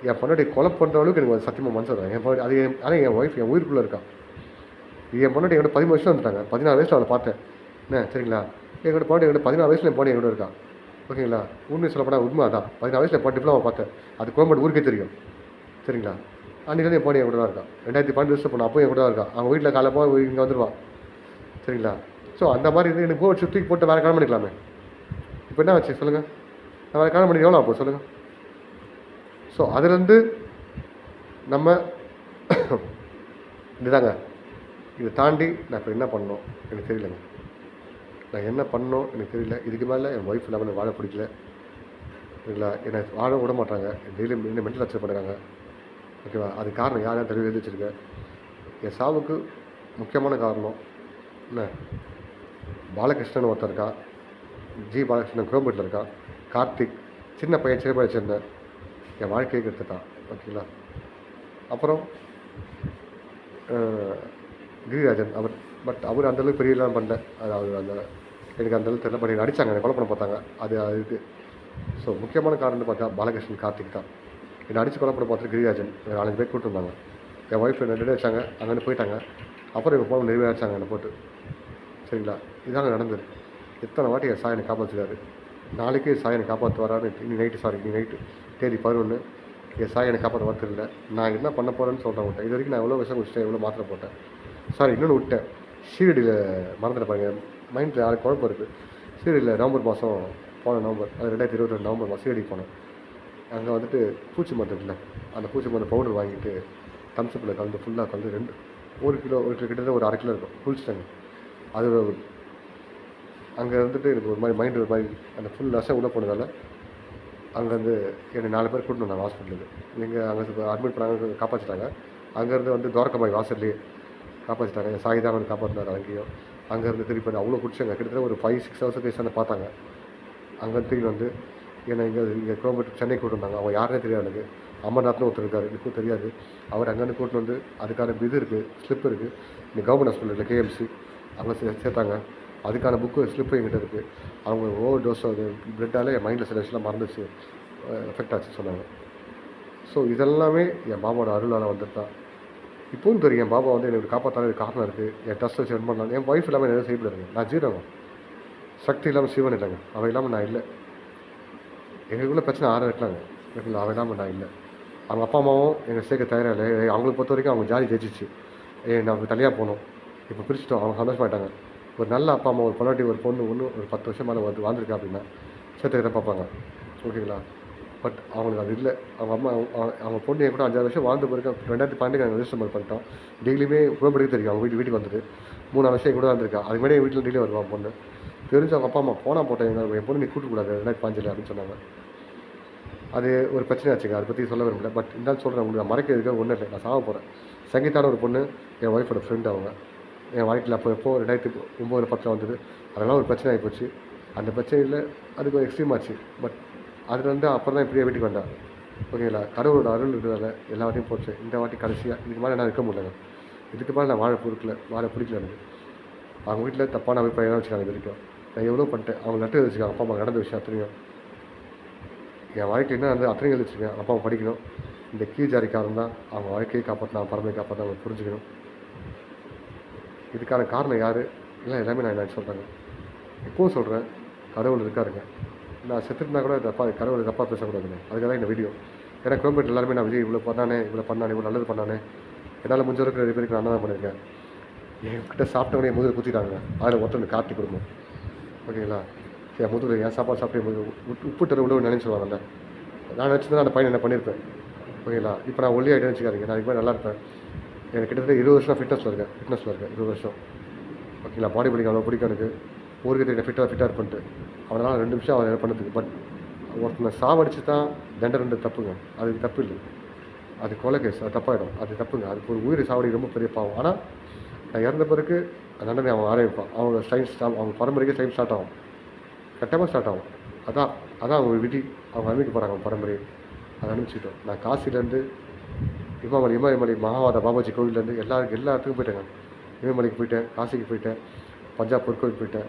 என் பொண்ணாட்டி கொலை பண்ணுற அளவுக்கு எனக்கு சத்தியமாக மனசு வரும். என் பொண்ணு அது ஆனால் என் ஒய்ஃப் என் உயிருக்குள்ளே இருக்கான். என் பொண்ணாட்டி என்கிட்ட 13 வருஷம் வந்துட்டாங்க. 16 வயசில் அவளை பார்த்தேன் என்ன சரிங்களா. எங்களோட பொண்ணு என்கிட்ட 16 வயசில் என் பொண்ணு என்கிட்ட இருக்கான் ஓகேங்களா. உண்மை சொல்லப்போனால் உண்மை அதான். 16 வயசில் என் டிப்ளமா பார்த்தேன். அது கோயம்பேடு ஊருக்கே தெரியும் சரிங்களா. அன்றைக்கி என் பொண்ணு என் கூட தான் இருக்கான். 2012 ரிஜிஸ்டர் பண்ண அப்போ என் கூட தான் இருக்கான். அவங்க வீட்டில் காலைல போய் இங்கே வந்துடுவான். சரிங்களா? ஸோ அந்த மாதிரி இருந்து எனக்கு போய் சுற்றி போட்டு வேறு கல்யாணம் பண்ணிக்கலாமே. இப்போ என்ன ஆச்சு சொல்லுங்கள்? நான் வேறு கல்யாணம் பண்ணி எவ்வளோ ஆகும் சொல்லுங்கள்? ஸோ அதுலேருந்து நம்ம இதுதாங்க. இதை தாண்டி நான் இப்போ என்ன பண்ணணும் எனக்கு தெரியலங்க. நான் என்ன பண்ணணும் எனக்கு தெரியல. இதுக்கு மேலே என் ஒய்ஃப் இல்லாமல் எனக்கு வாழ பிடிக்கல. சரிங்களா? என்னை வாழ விட மாட்டாங்க. டெய்லியும் என்ன மென்டல் டார்ச்சர் பண்ணுறாங்க. ஓகேவா? அது காரணம் யார் யார் தெளிவு எழுதி வச்சுருக்கேன். என் சாவுக்கு முக்கியமான காரணம் என்ன, பாலகிருஷ்ணன் ஒருத்தர் இருக்கான். பாலகிருஷ்ணன் கோயம்பேட்டில் இருக்கான். கார்த்திக் சின்ன பையன் சின்ன பையன் வச்சுருந்தேன். என் வாழ்க்கையை கெடுத்துட்டான். ஓகேங்களா? அப்புறம் கிரிராஜன் அவர் அந்தளவுக்கு பெரிய இல்லாமல் பண்ணல. அது அந்த எனக்கு அந்தளவுக்கு தெரியல. பட் அடித்தாங்க, என்னை கொலை பண்ண பார்த்தாங்க. அது இருக்குது. ஸோ முக்கியமான காரணம்னு பார்த்தா பாலகிருஷ்ணன் கார்த்திக் தான். என்னை அடித்து கொலை பண்ண பார்த்துட்டு கிரிராஜன் 4 பேர் கூப்பிட்டுருந்தாங்க. என் ஒய்ஃப் என்ன ரெடி வச்சாங்க, அங்கேருந்து போயிட்டாங்க. அப்புறம் எங்கள் ஃபோன் நிறைவேறாச்சாங்க என்னை போட்டு. சரிங்களா? இதாங்க நடந்தது. எத்தனை வாட்டி என் சாய் என்னை காப்பாற்றுறாரு. நாளைக்கு சாய் என்னை காப்பாற்ற வரான்னு இன்னி நைட்டு தேதி 11 என் சாய் என்னை காப்பாற்ற வரது இல்லை. நான் என்ன பண்ண போகிறேன்னு சொல்கிறேன் விட்டேன். இது வரைக்கும் நான் எவ்வளோ விஷயம் குடிச்சிட்டேன், எவ்வளோ மாத்திரை போட்டேன். சாரி, இன்னொன்று விட்டேன். ஷீரடியில் மறந்துட்டு பாருங்க, மைண்டில் யாருக்கு குழப்பம் இருக்குது. ஷீரடியில் நவம்பர் மாதம் போன நவம்பர், அது 2022 நவம்பர் மாதம் ஷீரடி போனேன். அங்கே வந்துட்டு பூச்சி மருந்து இல்லை, அந்த பூச்சி மருந்து பவுடர் வாங்கிட்டு தம்ஸ்அப்பில் கலந்து ஃபுல்லாக கலந்து 1 கிலோ கிட்டத்தட்ட ஒரு 1/2 கிலோ இருக்கும் குளிச்சிட்டாங்க. அது அங்கே இருந்துட்டு எனக்கு ஒரு மாதிரி மைண்டு ஒரு மாதிரி அந்த ஃபுல் ரசம் உள்ளே போனதால் அங்கேருந்து என்னை 4 பேர் கூட்டிட்டு வந்தாங்க ஹாஸ்பிட்டலுக்கு. நீங்கள் அங்கே அட்மிட் பண்ணாங்க, காப்பாற்றிட்டாங்க. அங்கேருந்து வந்து துவாரகமாய் வாசல்லையே காப்பாற்றிட்டாங்க. என் சாய் தான் வந்து காப்பாற்றினார். அங்கேயும் அங்கேருந்து திருப்பி அவ்வளோ பிடிச்சாங்க. கிட்டத்தட்ட ஒரு 5-6 ஹவர்ஸ் பேசாந்து பார்த்தாங்க. அங்கே திரும்பி வந்து என்னை இங்கே கோயம்பேட்டு சென்னை கூட்டு வந்தாங்க. அவங்க யாருன்னே தெரியாது எனக்கு. அமர்நாத்னு ஒருத்தர் இருக்கார், எனக்கும் தெரியாது. அவர் அங்கேருந்து கூட்டிட்டு வந்து அதுக்கான இது இருக்குது, ஸ்லிப் இருக்குது. இங்கே கவர்மெண்ட் ஹாஸ்பிட்டலில் KMC அங்கே சேர்த்தாங்க. அதுக்கான புக்கு ஸ்லிப்பு என்கிட்ட இருக்குது. அவங்க ஓவர் டோஸ் அது பிளட்டால் என் மைண்டில் சில விஷயம்லாம் மறந்துச்சு, எஃபெக்ட் ஆச்சு சொன்னாங்க. ஸோ இதெல்லாமே என் பாபாவோட அருளால் வந்துட்டு தான். இப்போவும் தெரியும் என் பாபா வந்து எனக்கு காப்பாற்றாத காரணம் இருக்குது. என் டஸ்ட் வச்சு ரன் பண்ணலாம். என் ஒய்ஃப் இல்லாமல் எதுவும் செய்யப்படுறேங்க. நான் ஜீரோங்க. சக்தி இல்லாமல் சிவன் இல்லைங்க. அவன் இல்லாமல் நான் இல்லை. எங்களுக்குள்ள பிரச்சனை இருக்கலாங்க. எனக்கு அவன் இல்லாமல் நான் இல்லை. அவங்க அப்பா அம்மாவும் எங்கள் சேர்க்க தயாராக இல்லை. அவங்களுக்கு பொறுத்த வரைக்கும் அவங்க ஜாலி ஜெயிச்சிச்சு. நான் தனியாக போகணும். இப்போ பிரிச்சுட்டோம். அவங்க சந்தோஷமாயிட்டாங்க. ஒரு நல்ல அப்பா அம்மா, ஒரு பொண்டாட்டி, ஒரு பொண்ணு ஒரு 10 வருஷம் மேலே வாழ்ந்துருக்கா அப்படின்னா சேர்த்துக்கிட்ட பார்ப்பாங்க. ஓகேங்களா? பட் அவங்களுக்கு அது இல்லை. அவங்க அம்மா அவங்க பொண்ணு என் கூட 5-6 வருஷம் வாழ்ந்து பிறகு 2012 நாங்கள் ரெஜிஸ்டர் பண்ணிட்டோம். டெய்லியுமே குழம்படிக்க தெரியும். அவங்க வீட்டுக்கு வந்துட்டு 3 வருஷம் என் கூட வந்திருக்கா. அதுக்கு முன்னாடி என் வீட்டில் டெய்லி வருவான் பொண்ணு. தெரிஞ்சு அவங்க அப்பா அம்மா போனால் போட்டேன், என் பொண்ணு நீ கூட்டக்கூடாது 2005 அப்படின்னு சொன்னாங்க. அது ஒரு பிரச்சனை ஆச்சுங்க. அதை பற்றி சொல்ல விரும்பல. பட் இருந்தாலும் சொல்கிறேன், உங்களுக்கு நான் மறைக்கிறதுக்கு ஒன்றும் இல்லை. நான் சாக போகிறேன். சங்கீதான ஒரு பொண்ணு என் ஒய்ஃபோட ஃப்ரெண்டு. அவங்க என் வாழ்க்கையில் அப்போ 2009-10 வந்தது. அதெல்லாம் ஒரு பிரச்சனை ஆகிப்போச்சு. அந்த பிரச்சனையில் அதுக்கு ஒரு எக்ஸ்ட்ரீம் ஆச்சு. பட் அதில் வந்து அப்புறம் தான் இப்படியே வீட்டுக்கு வந்தேன். ஓகேங்களா? கடவுளோட அருள் இருக்கிறதால எல்லா வாட்டியும் போச்சு. இந்த வாட்டி கடைசியாக இதுக்கு மேலே நான் இருக்க முடியலங்க. இதுக்கு மேலே நான் வாழ பிடிக்கல எனக்கு. அவங்க வீட்டில் தப்பான அபிப்பிராயம் வச்சுக்காங்க. இது வரைக்கும் நான் எவ்வளோ பண்ணிட்டேன். அவங்க லெட்டர் வச்சுருக்காங்க. அப்பா அம்மா நடந்த விஷயம் அத்தனையும் என் வாழ்க்கையில் என்ன வந்து அத்தனையும் வச்சுருக்கேன். அப்பா அம்மா படிக்கணும். இந்த கீழ்ஜாரிக்காரன் தான் அவங்க வாழ்க்கையை காப்பாற்றினா, பரமையை காப்பாற்றினா அவங்க புரிஞ்சுக்கணும். இதுக்கான காரணம் யார் இல்லை எல்லாமே நான் என்ன சொல்கிறேங்க. இப்போவும் சொல்கிறேன், கடவுள் இருக்காருங்க. நான் செத்துட்டுனா கூட கடவுள் தப்பாக பேசக்கூடாதுங்க. அதுக்காக தான் இந்த வீடியோ. ஏன்னா கோயம்பேட்டில் எல்லாருமே நான் விஜய் இவ்வளோ பண்ணானே, இவ்வளோ நல்லது பண்ணானே, என்னால் முடிஞ்ச வரைக்கும் 2 பேருக்கு நான் தான் பண்ணியிருக்கேன். என்கிட்ட சாப்பிட்டவனே முதல் குத்திட்டாங்க. அதில் ஒருத்தர் காட்டி குடும்பம். ஓகேங்களா? என் முதல்ல என் சாப்பாடு சாப்பிட்டு உப்பு தர உள்ள நினைச்சுவாங்கல்ல. நான் நினச்சிருந்தா அந்த பையன் என்ன பண்ணியிருப்பேன். ஓகேங்களா? இப்போ நான் ஒல்லி ஆகிட்டு வச்சுக்காதீங்க. நான் இதுமாதிரி நல்லா இருப்பேன். எனக்கு கிட்டத்தட்ட 20 வருஷம் ஃபிட்னஸில் இருக்கேன். 20 வருஷம். ஓகேங்களா? பாடி பில்டிங் அவ்வளோ பிடிக்கும் எனக்கு. ஊருக்கு தெரிய ஃபிட்டாக இருப்பேன்ட்டு அவனால் 2 நிமிஷம் அவன் பண்ணுறதுக்கு. பட் ஒருத்தனை சாவடிச்சு தான் தண்டனை தப்புங்க. அது தப்பு இல்லை. அது கொலை கேஸ். அது தப்பாகிடும். அது தப்புங்க. அதுக்கு ஒரு உயிரை சாவடி ரொம்ப பெரிய பாவம். ஆனால் நான் இறந்த பிறகு அந்த தண்டனை அவன் ஆரம்பிப்பான். அவங்க அவங்க பரம்பரைக்கே டைம் ஸ்டார்ட் ஆகும். கட்டாயமாக ஸ்டார்ட் ஆகும். அதான் அவங்க விதி. அவங்க அனுப்பிக்க போகிறாங்க அவங்க பரம்பரையை. அதை அனுப்பிச்சிட்டோம். நான் காசிலேருந்து இமயமலை மகாவாத பாபாஜி கோவிலேருந்து எல்லா இடத்துக்கும் போயிட்டேங்க. இமயமலைக்கு போயிட்டேன், காசிக்கு போயிட்டேன், பஞ்சாப் பொற்கோவில் போயிட்டேன்.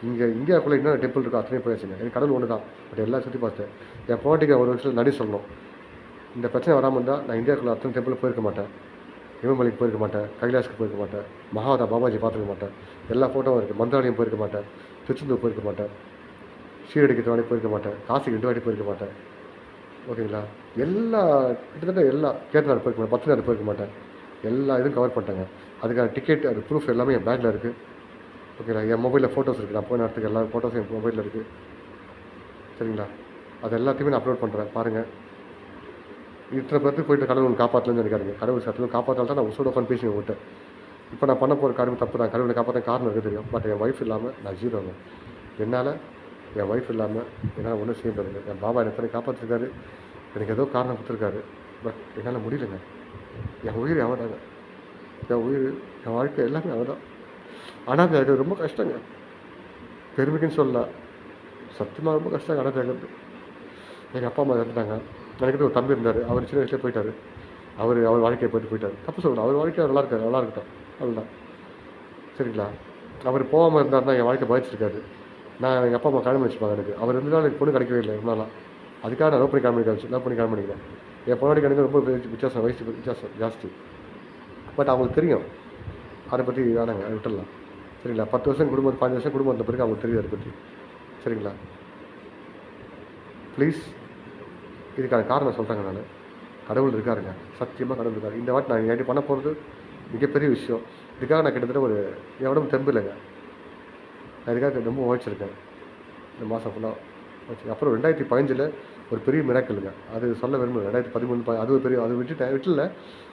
இங்கே இந்தியாவுக்குள்ளே இன்னொரு டெம்பிள் இருக்கோ அத்தனையும் போயாச்சுங்க. எனக்கு கடவுள் ஒன்று தான். பட் எல்லாம் சுற்றி பார்த்தேன். என் போட்டிக்கு ஒரு வருஷத்தில் நடி சொல்லணும். இந்த பிரச்சனை வராமல் இருந்தால் நான் இந்தியாவுக்குள்ளே அத்தனை டெம்பிள் போயிருக்க மாட்டேன். இமயமலைக்கு போயிருக்க மாட்டேன், கைலாஷ்க்கு போயிருக்க மாட்டேன், மகாவாதா பாபாஜி பார்த்துருக்க மாட்டேன். எல்லா ஃபோட்டோவும் இருக்குது. மந்திராலயம் போயிருக்க மாட்டேன், திருச்செந்தூர் போயிருக்க மாட்டேன், ஷீரடிக்கு 2 வாட்டி போயிருக்க மாட்டேன், காசிக்கு 2 வாட்டி போயிருக்க மாட்டேன். ஓகேங்களா? எல்லா கிட்டத்தட்ட எல்லா கேரளாவுக்கு போயிருக்க மாட்டேன், பத்ரிநாத் போயிருக்க மாட்டேன். எல்லா இதுவும் கவர் பண்ணிட்டேங்க. அதுக்கான டிக்கெட், அது ப்ரூஃப் எல்லாமே என் பேக்கில் இருக்குது. ஓகேங்களா? என் மொபைலில் ஃபோட்டோஸ் இருக்குது. நான் போன இடத்துக்கு எல்லா ஃபோட்டோஸும் என் மொபைலில் இருக்குது. சரிங்களா? அது எல்லாத்தையுமே நான் அப்லோட் பண்ணுறேன் பாருங்கள். இத்தனை பேருக்கு போயிட்டு கடவுள் ஒன்று காப்பாற்றலன்னு நினைக்காதீங்க. கடவுள் சத்தியமாக காப்பாற்றால் தான் நான் உசோட உட்காந்து பேசி உங்கள்கிட்ட. இப்போ நான் பண்ண போகிற காரியம் தப்பு தான். கடவுளை காப்பாற்ற காரணம் இருக்குது தெரியும். பட் என் ஒய்ஃப் இல்லாமல் நான் ஜீரோங்க. என்னால் என் ஒய்ஃப் இல்லாமல் என்னால் ஒன்றும் செய்ய முடியாதுங்க. என் பாபா என்னை பண்ணி காப்பாற்றிருக்காரு. எனக்கு ஏதோ காரணம் கொடுத்துருக்காரு. பட் என்னால் முடியலைங்க. என் உயிர் அவன் தாங்க. என் உயிர், என் வாழ்க்கை எல்லாமே அவன் தான். ஆனால் அது ரொம்ப கஷ்டங்க. பெருமைக்குன்னு சொல்லலாம். சத்தியமாக ரொம்ப கஷ்டம் அனாதை ஆகிறது. எங்கள் அப்பா அம்மா இறந்துட்டாங்க. எனக்கிட்ட ஒரு தம்பி இருந்தார். அவர் சின்ன வயசுலேயே போயிட்டார். அவர் வாழ்க்கையை போயிட்டார். தப்பு சொல்லணும். அவர் வாழ்க்கையை நல்லா இருக்காரு, நல்லா இருக்கட்டும். அவ்வளோதான். சரிங்களா? அவர் போகாமல் இருந்தாருன்னா என் வாழ்க்கை பாதிச்சிருக்காரு. நான் எங்கள் அப்பா அம்மா கல்யாணம் வச்சுப்பாங்க எனக்கு. அவர் இருந்தாலும் எனக்கு பொண்ணு கிடைக்கவே இல்லை இருந்தாலும். அதுக்காக நான் லவ் பண்ணி கல்யாணம் பண்ணிக்கிறேன். என் பொண்ணாடி எனக்கு ரொம்ப வித்தியாசம், வயசு வித்தியாசம் ஜாஸ்தி. பட் அவங்களுக்கு தெரியும். அதை பற்றி வேணாங்க, அதை விட்டுடலாம். சரிங்களா? 10 வருஷம் குடும்பம், 5 வருஷம் குடும்பம் வந்த பிறகு அவங்களுக்கு தெரியும் அதை பற்றி. சரிங்களா? ப்ளீஸ், இதுக்கான காரணம் சொல்கிறேங்க நான். கடவுள் இருக்காருங்க. சத்தியமாக கடவுள் இருக்காரு. இந்த வாட்டி நான் என்கிட்ட பண்ண போகிறது மிகப்பெரிய விஷயம். இதுக்காக நான் கிட்டத்தட்ட ஒரு என் உடம்பு தெம்பு இல்லைங்க. நான் இதுக்காக ரொம்ப உழைச்சிருக்கேன். இந்த மாதம் ஃபுல்லாக உழைச்சி. அப்புறம் 2015 ஒரு பெரிய மிராக்கிளுங்க. அது சொல்ல விரும்புகிறேன். 2013 அது ஒரு பெரிய, அது விட்டுல.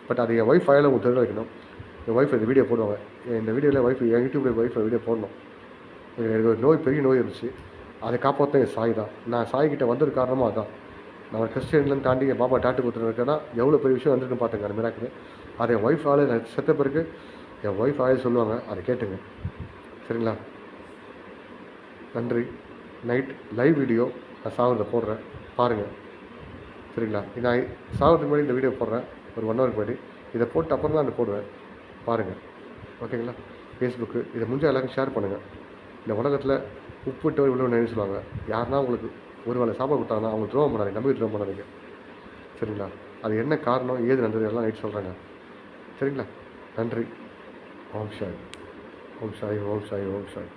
பட் அது என் ஒய்ஃப் வாயில உங்களுக்கு தெரிய வைக்கணும். என் ஒய்ஃப் இந்த வீடியோ போடுவாங்க. இந்த வீடியோவில் ஒய்ஃப், என் யூடியூப்பில் ஒய்ஃப் வீடியோ போடணும். எனக்கு ஒரு நோய், பெரிய நோய் இருந்துச்சு. அதை காப்பாற்ற என் சாய் தான். நான் சாய்கிட்ட வந்தது காரணமாக அதான். நான் கிறிஸ்டியன்லேருந்து தாண்டி என் பாபா டாட்டு கொடுத்துருக்கேன்னா எவ்வளோ பெரிய விஷயம் வந்துருக்குன்னு பார்த்துங்க அந்த மிராக்கில். அதை என் ஒய்ஃப் ஆள் நான் செத்த பிறகு என் ஒய்ஃப் ஆள் சொல்லுவாங்க. அதை கேட்டுங்க. சரிங்களா? நன்றி. நைட் லைவ் வீடியோ நான் சாவரத்தை போடுறேன் பாருங்கள். சரிங்களா? நான் சாவறதுக்கு முன்னாடி இந்த வீடியோ போடுறேன். ஒரு 1 ஹவருக்கு முன்னாடி இதை போட்டு அப்புறம் தான் நான் போடுவேன். பாருங்கள். ஓகேங்களா? ஃபேஸ்புக்கு இதை முடிஞ்சால் எல்லாருக்கும் ஷேர் பண்ணுங்கள். இந்த உலகத்தில் உப்புட்டு இவ்வளோ நினைவு சொல்லுவாங்க. யாருன்னா உங்களுக்கு ஒரு வேளை சாப்பாடு கொடுத்தாங்கன்னா அவங்க துரோகம் பண்ணாதீங்க, நம்பி துரோகம் பண்ணாதீங்க. சரிங்களா? அது என்ன காரணம், ஏது நடந்தது எல்லாம் நைட் சொல்கிறாங்க. சரிங்களா? நன்றி. ஓம் சாய், ஓம் சாய், ஓம் சாய், ஓம் சாய்.